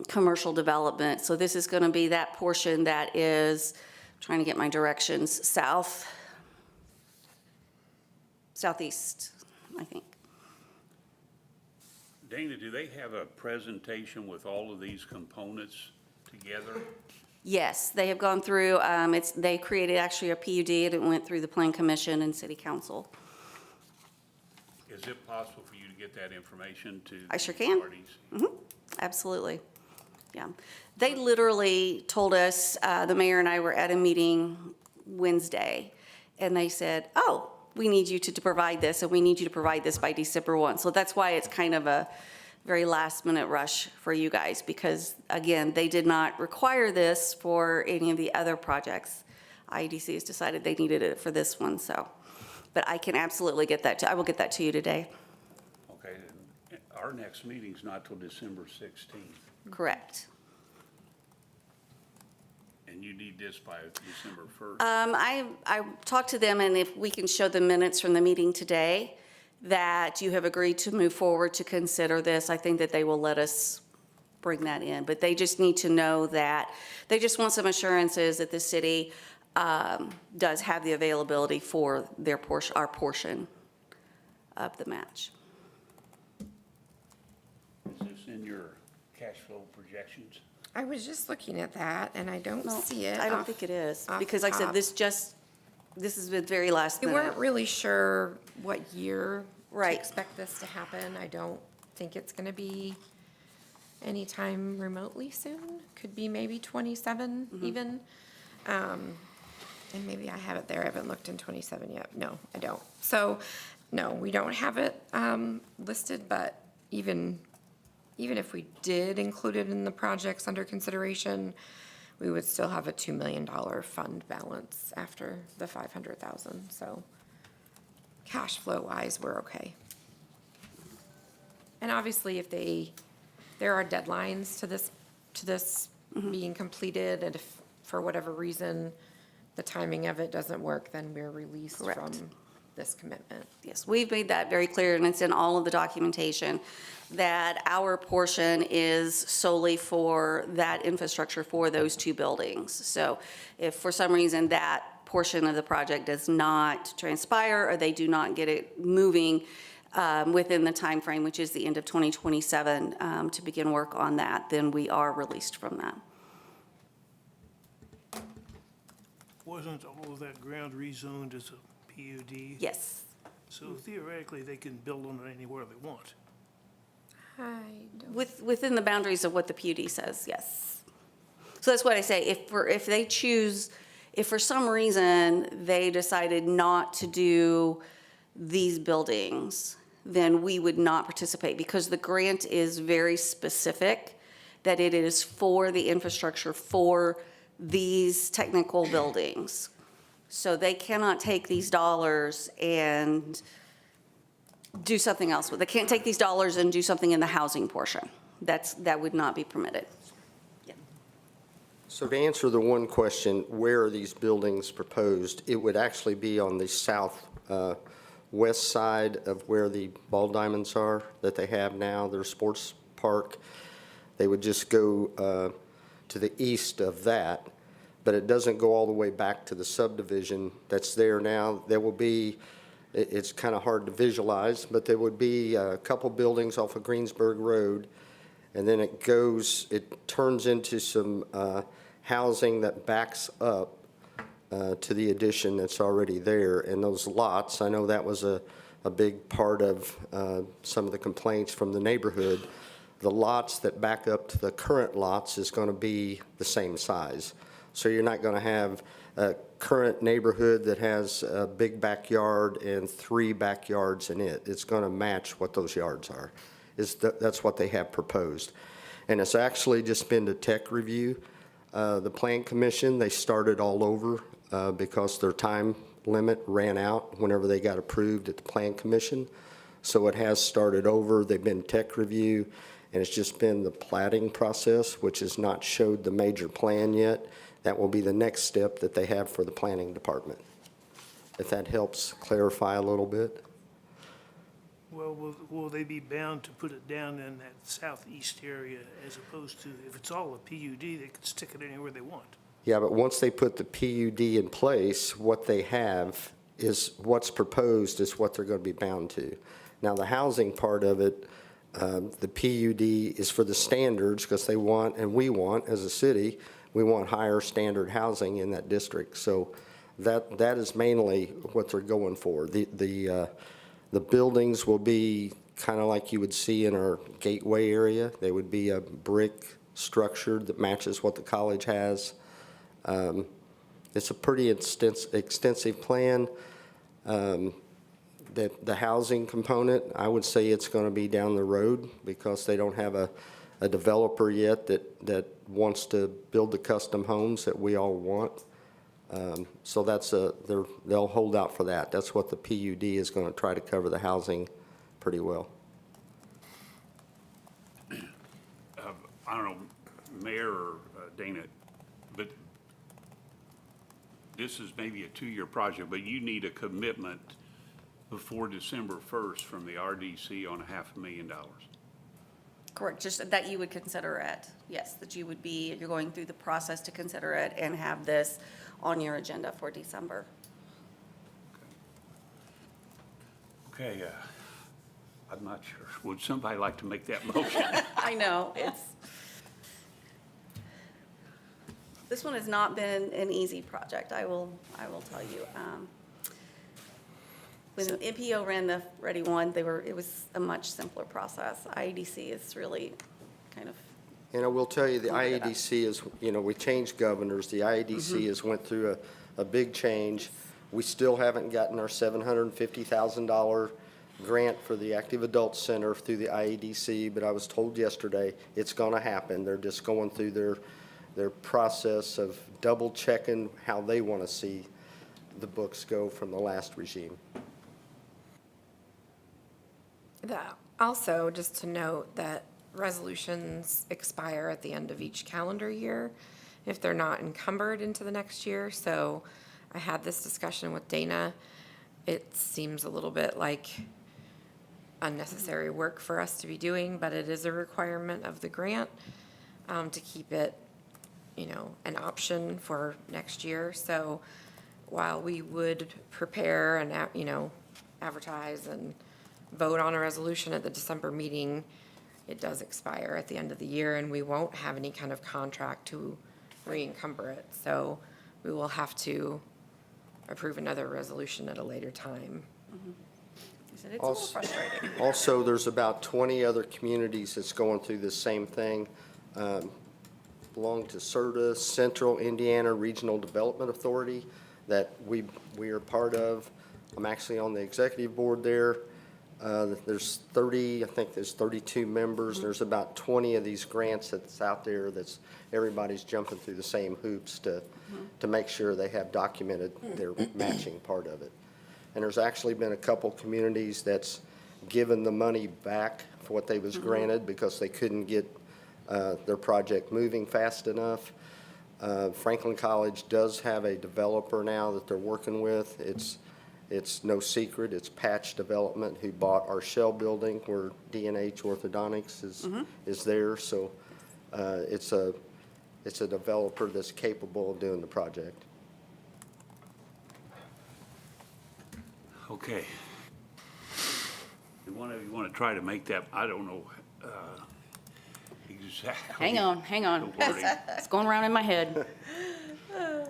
commercial development. So this is going to be that portion that is, trying to get my directions, southeast, I think. Dana, do they have a presentation with all of these components together? Yes, they have gone through, they created actually a PUD, and it went through the Plan Commission and City Council. Is it possible for you to get that information to I sure the can. parties? Absolutely, yeah. They literally told us, the mayor and I were at a meeting Wednesday, and they said, oh, we need you to provide this, and we need you to provide this by December 1. So that's why it's kind of a very last-minute rush for you guys, because, again, they did not require this for any of the other projects. IEDC has decided they needed it for this one, so. But I can absolutely get that, I will get that to you today. Okay, and our next meeting's not till December 16th, Correct. and you need this by December 1st. I talked to them, and if we can show the minutes from the meeting today, that you have agreed to move forward to consider this, I think that they will let us bring that in. But they just need to know that, they just want some assurances that the city does have the availability for their portion, our portion of the match. Is this in your cash flow projections? I was just looking at that, and I don't No, see it. I don't off- think it is, off because the like I said, top. this has been very last We minute. weren't really sure what year to Right. expect this to happen. I don't think it's gonna be anytime remotely soon. Could be maybe 27 even. And maybe I have it there. I haven't looked in 27 yet. No, I don't. So, no, we don't have it listed, but even if we did include it in the projects under consideration, we would still have a $2 million fund balance after the 500,000, so cash flow wise, we're okay. And obviously, if there are deadlines to this being completed, and if for whatever reason, the timing of it doesn't work, then we're released Correct. from this commitment. Yes, we've made that very clear, and it's in all of the documentation, that our portion is solely for that infrastructure for those two buildings. So if for some reason that portion of the project does not transpire, or they do not get it moving within the time frame, which is the end of 2027, to begin work on that, then we are released from that. Wasn't all of that ground rezoned as a PUD? Yes. So theoretically, they can build on it anywhere they want. I don't. Within the boundaries of what the PUD says, yes. So that's what I say, if they choose, if for some reason they decided not to do these buildings, then we would not participate, because the grant is very specific, that it is for the infrastructure for these technical buildings. So they cannot take these dollars and do something else with. They can't take these dollars and do something in the housing portion. That would not be permitted. So to answer the one question, where are these buildings proposed? It would actually be on the south west side of where the ball diamonds are that they have now, their sports park. They would just go to the east of that, but it doesn't go all the way back to the subdivision that's there now. There will be, it's kind of hard to visualize, but there would be a couple buildings off of Greensburg Road, and then it turns into some housing that backs up to the addition that's already there. And those lots, I know that was a big part of some of the complaints from the neighborhood. The lots that back up to the current lots is going to be the same size. So you're not going to have a current neighborhood that has a big backyard and 3 backyards in it. It's going to match what those yards are. That's what they have proposed. And it's actually just been to tech review. The Plan Commission, they started all over because their time limit ran out whenever they got approved at the Plan Commission. So it has started over. They've been tech review, and it's just been the plating process, which has not showed the major plan yet. That will be the next step that they have for the planning department. If that helps clarify a little bit. Well, will they be bound to put it down in that southeast area as opposed to, if it's all a PUD, they could stick it anywhere they want? Yeah, but once they put the PUD in place, what they have is what's proposed is what they're going to be bound to. Now, the housing part of it, the PUD is for the standards because they want, and we want as a city, we want higher standard housing in that district. So that is mainly what they're going for. The buildings will be kind of like you would see in our gateway area. They would be a brick structure that matches what the college has. It's a pretty extensive plan. That the housing component, I would say it's going to be down the road because they don't have a developer yet that wants to build the custom homes that we all want. So they'll hold out for that. That's what the PUD is going to try to cover the housing pretty well. I don't know, Mayor or Dana, but this is maybe a 2-year project, but you need a commitment before December 1st from the RDC on $500,000. Correct, just that you would consider it, yes, that you're going through the process to consider it and have this on your agenda for December. Okay, I'm not sure. Would somebody like to make that motion? I know, this one has not been an easy project, I will tell you. When MPO ran the Ready One, it was a much simpler process. IEDC is really kind of. And I will tell you, the Look it up. IEDC is, we changed governors. The IEDC has went through a big change. We still haven't gotten our $750,000 grant for the Active Adult Center through the IEDC, but I was told yesterday it's going to happen. They're just going through their process of double checking how they want to see the books go from the last regime. Also, just to note that resolutions expire at the end of each calendar year if they're not encumbered into the next year. So I had this discussion with Dana. It seems a little bit like unnecessary work for us to be doing, but it is a requirement of the grant to keep it, an option for next year. So while we would prepare and, advertise and vote on a resolution at the December meeting, it does expire at the end of the year, and we won't have any kind of contract to re-encumber it. So we will have to approve another resolution at a later time. It's a little frustrating. Also, there's about 20 other communities that's going through the same thing. Belong to CERTA, Central Indiana Regional Development Authority, that we are part of. I'm actually on the executive board there. There's 30, I think there's 32 members. There's about 20 of these grants that's out there that's, everybody's jumping through the same hoops to make sure they have documented their matching part of it. And there's actually been a couple communities that's given the money back for what they was granted because they couldn't get their project moving fast enough. Franklin College does have a developer now that they're working with. It's no secret, it's Patch Development, who bought our shell building where D&H Orthodontics is there. So it's a developer that's capable of doing the project. Okay. You want to try to make that, I don't know exactly. Hang on. the wording. It's going around in my head.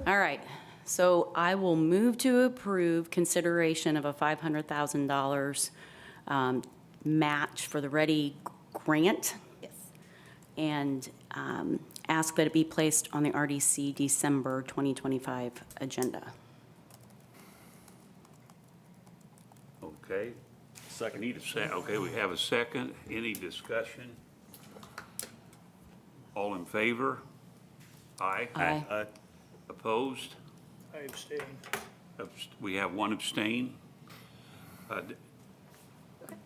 All right, so I will move to approve consideration of a $500,000 match for the Ready grant. Yes. And ask that it be placed on the RDC December 2025 agenda. Okay. Second. Need a second. Okay, we have a second. Any discussion? All in favor? Aye. Aye. Opposed? I abstain. We have one abstain.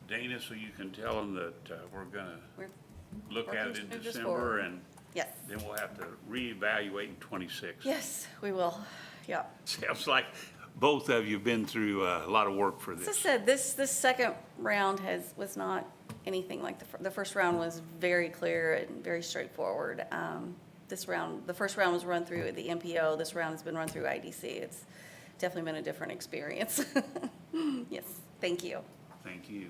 Dana, so you can tell them that we're going to look at it in Move this December, forward. and Yes. then we'll have to reevaluate in '26. Yes, we will. Yeah. Sounds like both of you have been through a lot of work for As I this. said, this second round was not anything like the first round was very clear and very straightforward. This round, the first round was run through the MPO. This round has been run through IDC. It's definitely been a different experience. Yes, thank you. Thank you.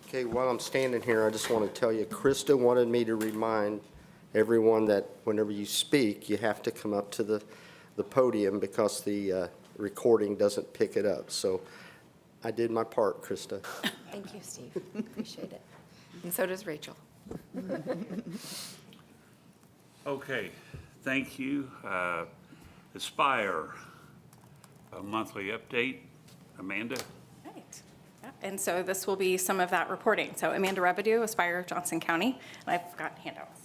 Okay, while I'm standing here, I just want to tell you, Krista wanted me to remind everyone that whenever you speak, you have to come up to the podium because the recording doesn't pick it up. So I did my part, Krista. Thank you, Steve. Appreciate it. And so does Rachel. Okay, thank you. Aspire, a monthly update. Amanda? Right. Yeah, and so this will be some of that reporting. So Amanda Rebedu, Aspire, Johnson County, and I've got handouts.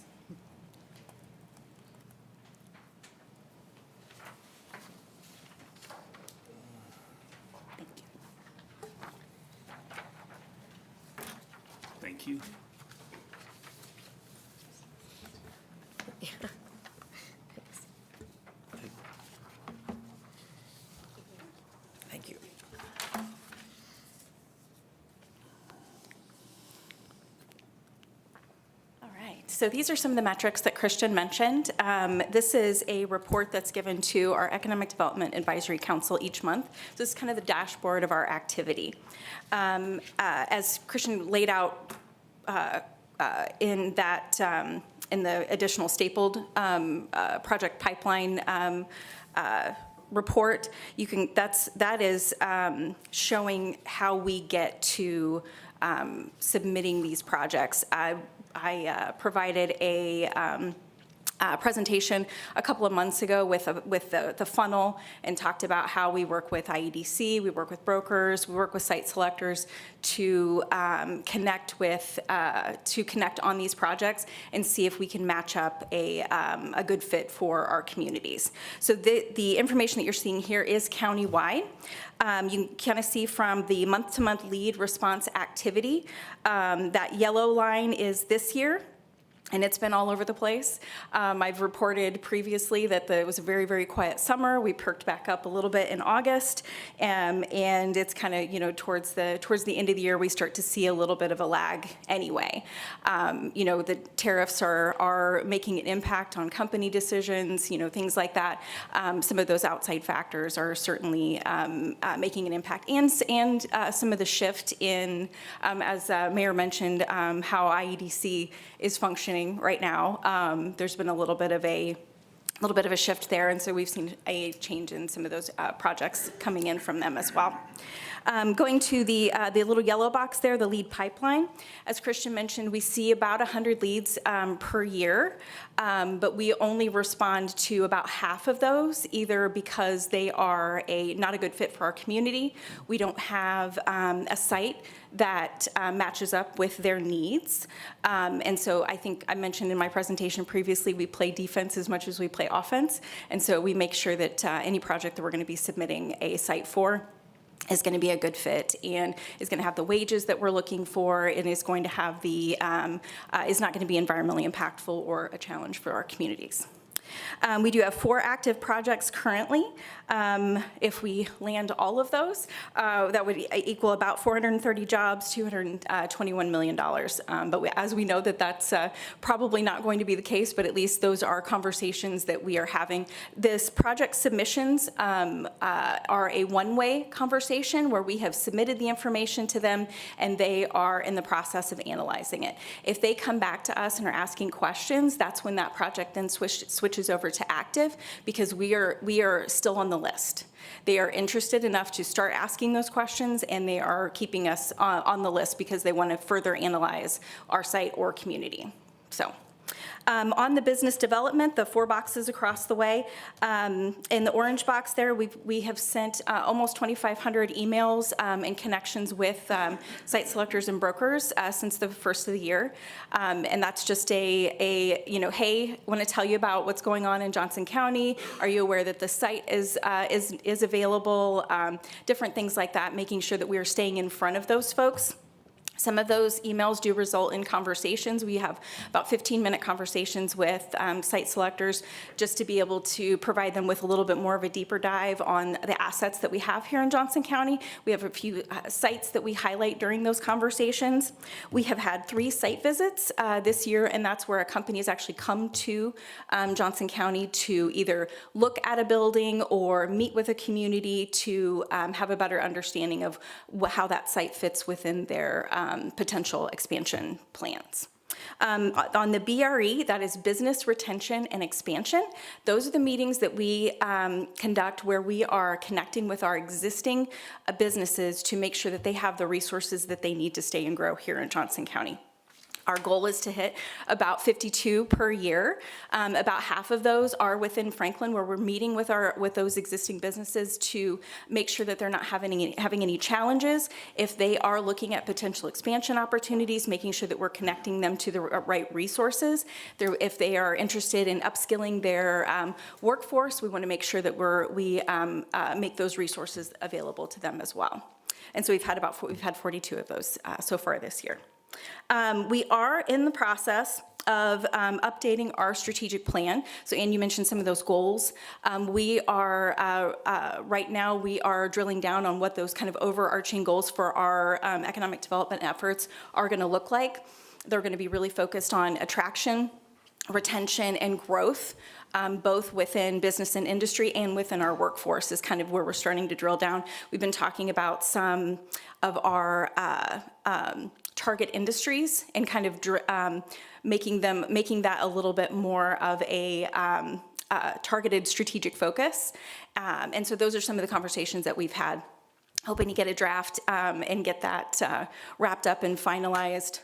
Thank you. Thank you. All right, so these are some of the metrics that Christian mentioned. This is a report that's given to our Economic Development Advisory Council each month. So this is kind of the dashboard of our activity. As Christian laid out in that, in the additional stapled project pipeline report, you can, that is showing how we get to submitting these projects. I provided a presentation a couple of months ago with the funnel and talked about how we work with IEDC, we work with brokers, we work with site selectors to connect on these projects and see if we can match up a good fit for our communities. So the information that you're seeing here is countywide. You can kind of see from the month-to-month lead response activity, that yellow line is this year. And it's been all over the place. I've reported previously that it was a very, very quiet summer. We perked back up a little bit in August, and it's kind of, towards the end of the year, we start to see a little bit of a lag anyway. The tariffs are making an impact on company decisions, things like that. Some of those outside factors are certainly making an impact, and some of the shift in, as Mayor mentioned, how IEDC is functioning right now. There's been a little bit of a little bit of a shift there, and so we've seen a change in some of those projects coming in from them as well. Going to the little yellow box there, the lead pipeline. As Christian mentioned, we see about 100 leads per year, but we only respond to about half of those, either because they are not a good fit for our community, we don't have a site that matches up with their needs. And so I think I mentioned in my presentation previously, we play defense as much as we play offense. And so we make sure that any project that we're going to be submitting a site for is going to be a good fit and is going to have the wages that we're looking for and is going to have the, is not going to be environmentally impactful or a challenge for our communities. We do have 4 active projects currently. If we land all of those, that would equal about 430 jobs, $221 million. But as we know that's probably not going to be the case, but at least those are conversations that we are having. This project submissions are a one-way conversation where we have submitted the information to them and they are in the process of analyzing it. If they come back to us and are asking questions, that's when that project then switches over to active, because we are still on the list. They are interested enough to start asking those questions, and they are keeping us on the list because they want to further analyze our site or community. So. On the business development, the 4 boxes across the way, in the orange box there, we have sent almost 2,500 emails and connections with site selectors and brokers since the first of the year. And that's just hey, want to tell you about what's going on in Johnson County. Are you aware that the site is available? Different things like that, making sure that we are staying in front of those folks. Some of those emails do result in conversations. We have about 15-minute conversations with site selectors just to be able to provide them with a little bit more of a deeper dive on the assets that we have here in Johnson County. We have a few sites that we highlight during those conversations. We have had 3 site visits this year, and that's where a company has actually come to Johnson County to either look at a building or meet with a community to have a better understanding of how that site fits within their potential expansion plans. On the BRE, that is business retention and expansion, those are the meetings that we conduct where we are connecting with our existing businesses to make sure that they have the resources that they need to stay and grow here in Johnson County. Our goal is to hit about 52 per year. About half of those are within Franklin, where we're meeting with those existing businesses to make sure that they're not having any challenges. If they are looking at potential expansion opportunities, making sure that we're connecting them to the right resources. If they are interested in upskilling their workforce, we want to make sure that we make those resources available to them as well. And so we've had 42 of those so far this year. We are in the process of updating our strategic plan. So Ann, you mentioned some of those goals. We are, right now, we are drilling down on what those kind of overarching goals for our economic development efforts are going to look like. They're going to be really focused on attraction, retention, and growth, both within business and industry and within our workforce is kind of where we're starting to drill down. We've been talking about some of our target industries and kind of making that a little bit more of a targeted strategic focus. And so those are some of the conversations that we've had, hoping to get a draft and get that wrapped up and finalized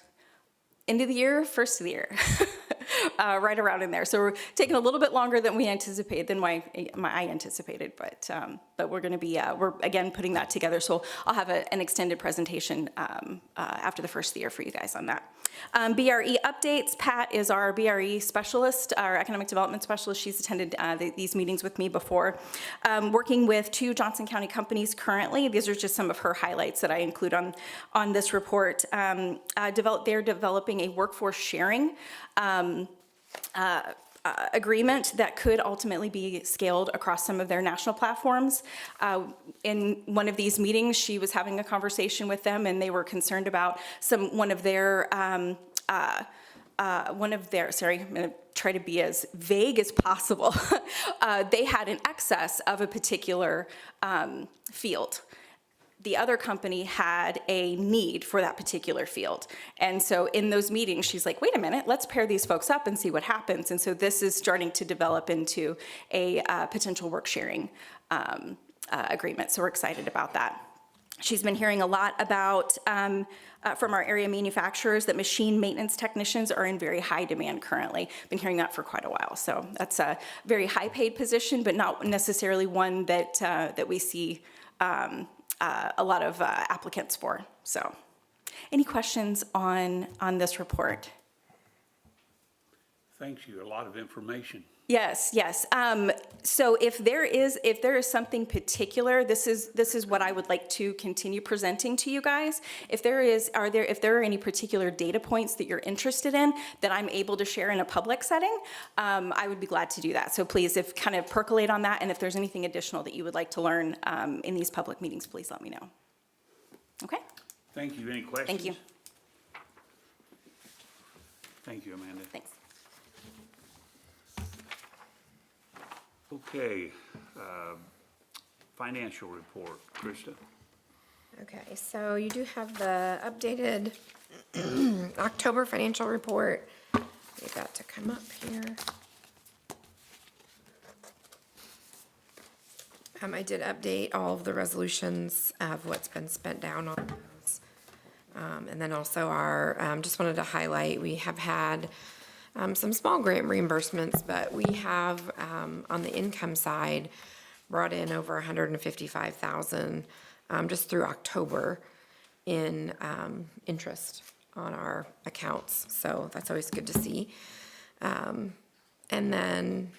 end of the year, first of the year. Right around in there. So we're taking a little bit longer than we anticipated, than I anticipated, but we're going to be, we're again putting that together. So I'll have an extended presentation after the first of the year for you guys on that. BRE updates. Pat is our BRE specialist, our economic development specialist. She's attended these meetings with me before. Working with 2 Johnson County companies currently. These are just some of her highlights that I include on this report. They're developing a workforce sharing agreement that could ultimately be scaled across some of their national platforms. In one of these meetings, she was having a conversation with them, and they were concerned about one of their, sorry, I'm going to try to be as vague as possible. They had an excess of a particular field. the other company had a need for that particular field. And so in those meetings, she's like, wait a minute, let's pair these folks up and see what happens. And so this is starting to develop into a potential work sharing agreement. So we're excited about that. She's been hearing a lot about, from our area manufacturers, that machine maintenance technicians are in very high demand currently. Been hearing that for quite a while. So that's a very high paid position, but not necessarily one that, that we see a lot of applicants for. So any questions on this report? Thank you, a lot of information. Yes, yes. So if there is something particular, this is what I would like to continue presenting to you guys. If there are any particular data points that you're interested in that I'm able to share in a public setting, I would be glad to do that. So please, if kind of percolate on that, and if there's anything additional that you would like to learn in these public meetings, please let me know. Okay? Thank you. Any questions? Thank you. Thank you, Amanda. Thanks. Okay, financial report, Krista. Okay, so you do have the updated October financial report. Get that to come up here. I did update all of the resolutions of what's been spent down on those. And then also just wanted to highlight, we have had some small grant reimbursements, but we have, on the income side, brought in over 155,000 just through October in interest on our accounts. So that's always good to see. And then,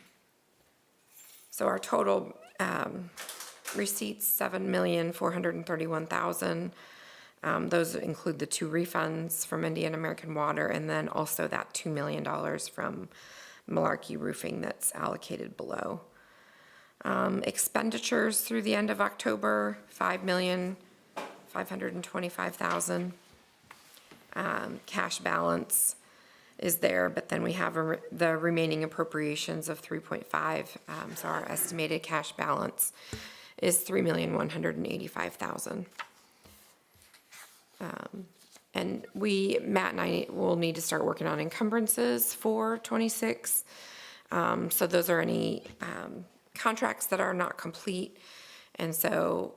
so our total receipts, 7,431,000. Those include the 2 refunds from Indian American Water, and then also that $2 million from Malarkey Roofing that's allocated below. Expenditures through the end of October, $5,525,000. Cash balance is there, but then we have the remaining appropriations of 3.5. So our estimated cash balance is $3,185,000. And Matt and I will need to start working on encumbrances for 26. So those are any contracts that are not complete. And so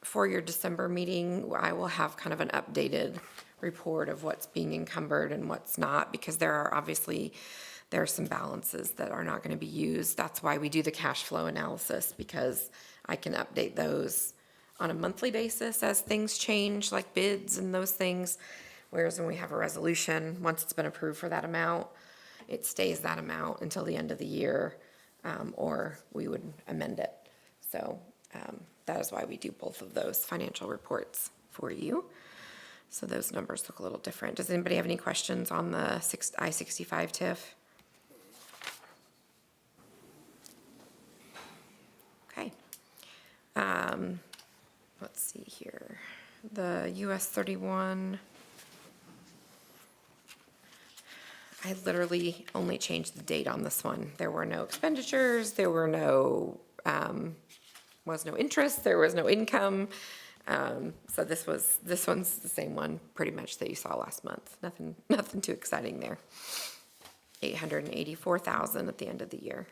for your December meeting, I will have kind of an updated report of what's being encumbered and what's not, because there are some balances that are not going to be used. That's why we do the cash flow analysis, because I can update those on a monthly basis as things change, like bids and those things. Whereas when we have a resolution, once it's been approved for that amount, it stays that amount until the end of the year, or we would amend it. So that is why we do both of those financial reports for you. So those numbers look a little different. Does anybody have any questions on the I-65 TIF? Okay. Let's see here. The US 31. I literally only changed the date on this one. There were no expenditures. There were was no interest. There was no income. So this one's the same one pretty much that you saw last month. Nothing too exciting there. 884,000 at the end of the year.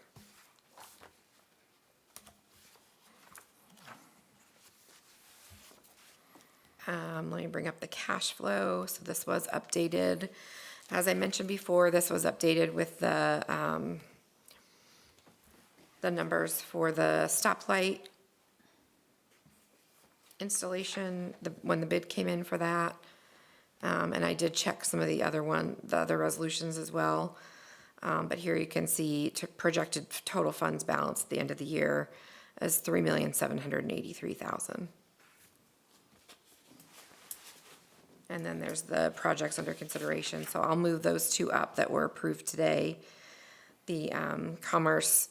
Let me bring up the cash flow. So this was updated. As I mentioned before, this was updated with the numbers for the stoplight installation, when the bid came in for that. And I did check some of the other resolutions as well. But here you can see projected total funds balance at the end of the year as $3,783,000. And then there's the projects under consideration. So I'll move those 2 up that were approved today. The Commerce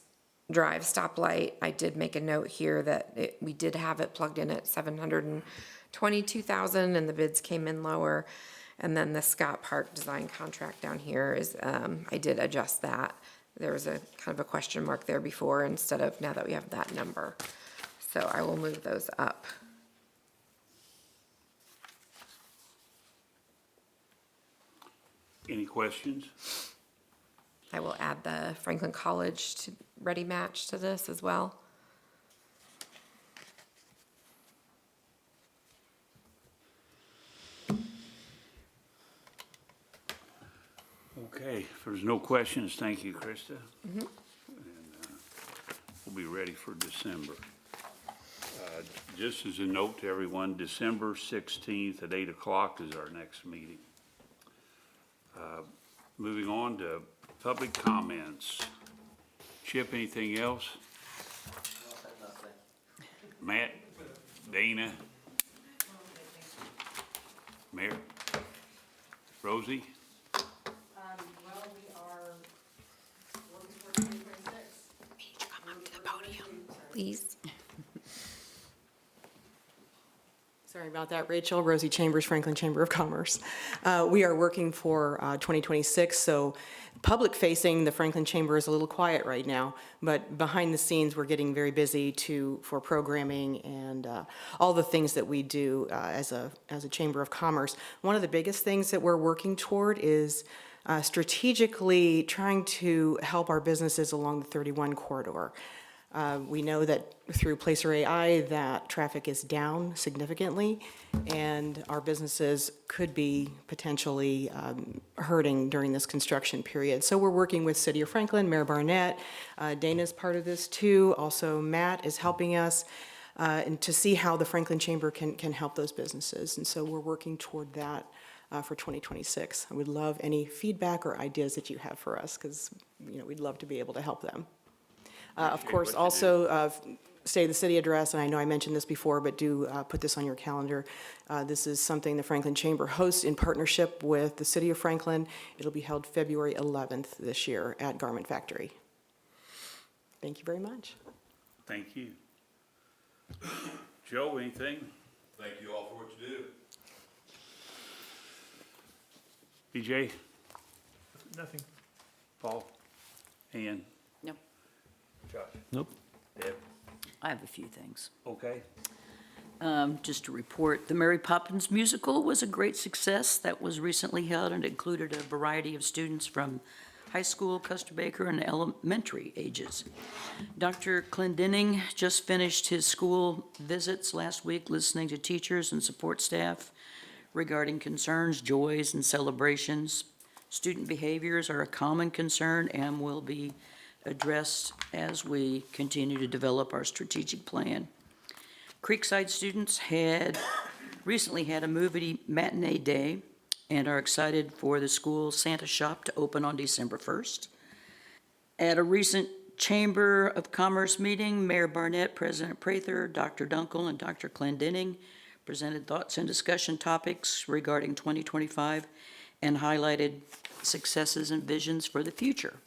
Drive stoplight, I did make a note here that we did have it plugged in at $722,000 and the bids came in lower. And then the Scott Park design contract down here is, I did adjust that. There was a kind of a question mark there before instead of now that we have that number. So I will move those up. Any questions? I will add the Franklin College to Ready Match to this as well. Okay, if there's no questions, thank you, Krista. And we'll be ready for December. Just as a note to everyone, December 16th at 8 o'clock is our next meeting. Moving on to public comments. Chip, anything else? Matt, Dana, Mayor, Rosie? Well, we are working for 2026. Come up to the podium, please. Sorry about that, Rachel. Rosie Chambers, Franklin Chamber of Commerce. We are working for 2026, so public-facing, the Franklin Chamber is a little quiet right now, but behind the scenes, we're getting very busy for programming and all the things that we do as a Chamber of Commerce. One of the biggest things that we're working toward is strategically trying to help our businesses along the 31 corridor. We know that through Placer AI that traffic is down significantly, and our businesses could be potentially hurting during this construction period. So we're working with City of Franklin, Mayor Barnett. Dana's part of this too. Also, Matt is helping us and to see how the Franklin Chamber can help those businesses. And so we're working toward that for 2026. I would love any feedback or ideas that you have for us, because we'd love to be able to help them. Of course, also say the city address, and I know I mentioned this before, but do put this on your calendar. This is something the Franklin Chamber hosts in partnership with the City of Franklin. It'll be held February 11th this year at Garment Factory. Thank you very much. Thank you. Joe, anything? Thank you all for what you do. BJ? Nothing. Paul? Ann? No, Josh? Nope. Deb? I have a few things. Okay. Just to report, the Mary Poppins musical was a great success that was recently held and included a variety of students from high school, Custer Baker, and elementary ages. Dr. Clendenning just finished his school visits last week, listening to teachers and support staff regarding concerns, joys, and celebrations. Student behaviors are a common concern and will be addressed as we continue to develop our strategic plan. Creekside students recently had a movie matinee day and are excited for the school Santa shop to open on December 1st. At a recent Chamber of Commerce meeting, Mayor Barnett, President Prather, Dr. Dunkel, and Dr. Clendenning presented thoughts and discussion topics regarding 2025 and highlighted successes and visions for the future.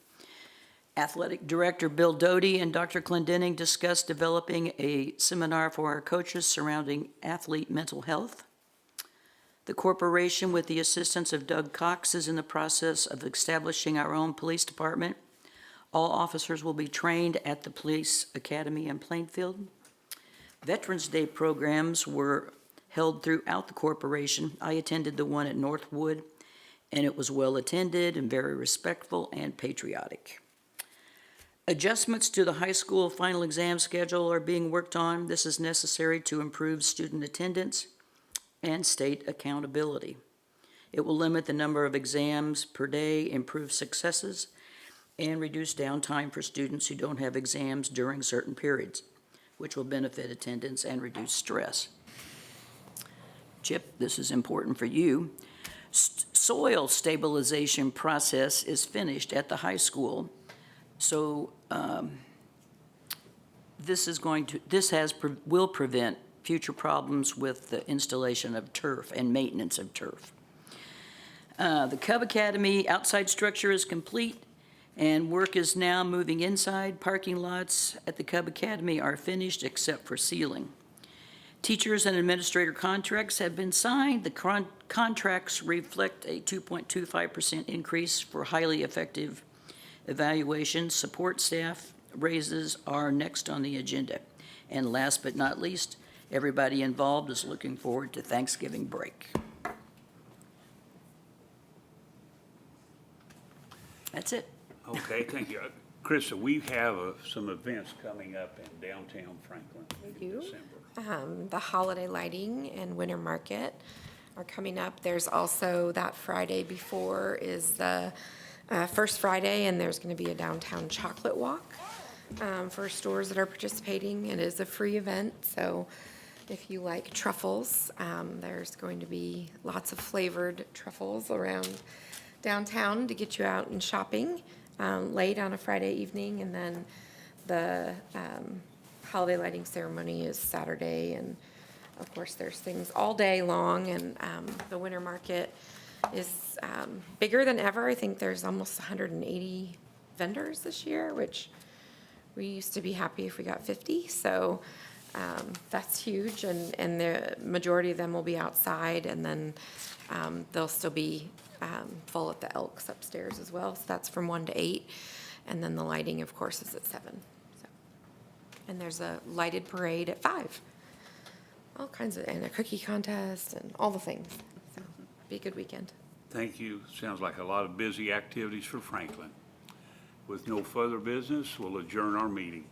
Athletic Director Bill Doty and Dr. Clendenning discussed developing a seminar for our coaches surrounding athlete mental health. The corporation, with the assistance of Doug Cox, is in the process of establishing our own police department. All officers will be trained at the Police Academy in Plainfield. Veterans Day programs were held throughout the corporation. I attended the one at Northwood, and it was well attended and very respectful and patriotic. Adjustments to the high school final exam schedule are being worked on. This is necessary to improve student attendance and state accountability. It will limit the number of exams per day, improve successes, and reduce downtime for students who don't have exams during certain periods, which will benefit attendance and reduce stress. Chip, this is important for you. Soil stabilization process is finished at the high school. So will prevent future problems with the installation of turf and maintenance of turf. The Cub Academy outside structure is complete, and work is now moving inside. Parking lots at the Cub Academy are finished except for ceiling. Teachers and administrator contracts have been signed. The contracts reflect a 2.25% increase for highly effective evaluations. Support staff raises are next on the agenda. And last but not least, everybody involved is looking forward to Thanksgiving break. That's it. Okay, thank you. Krista, we have some events coming up in downtown Franklin in December. The holiday lighting and winter market are coming up. There's also that Friday before is the first Friday, and there's going to be a downtown chocolate walk for stores that are participating. It is a free event, so if you like truffles, there's going to be lots of flavored truffles around downtown to get you out and shopping late on a Friday evening. And then the holiday lighting ceremony is Saturday, and of course there's things all day long. And the winter market is bigger than ever. I think there's almost 180 vendors this year, which we used to be happy if we got 50. So that's huge, and the majority of them will be outside, and then they'll still be full at the Elks upstairs as well. So that's from 1 to 8, and then the lighting, of course, is at 7. So, and there's a lighted parade at 5. All kinds of, and a cookie contest and all the things. So be a good weekend. Thank you. Sounds like a lot of busy activities for Franklin. With no further business, we'll adjourn our meeting.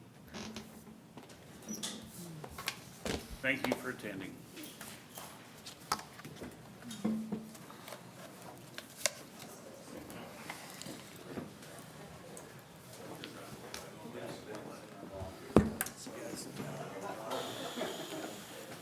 Thank you for attending.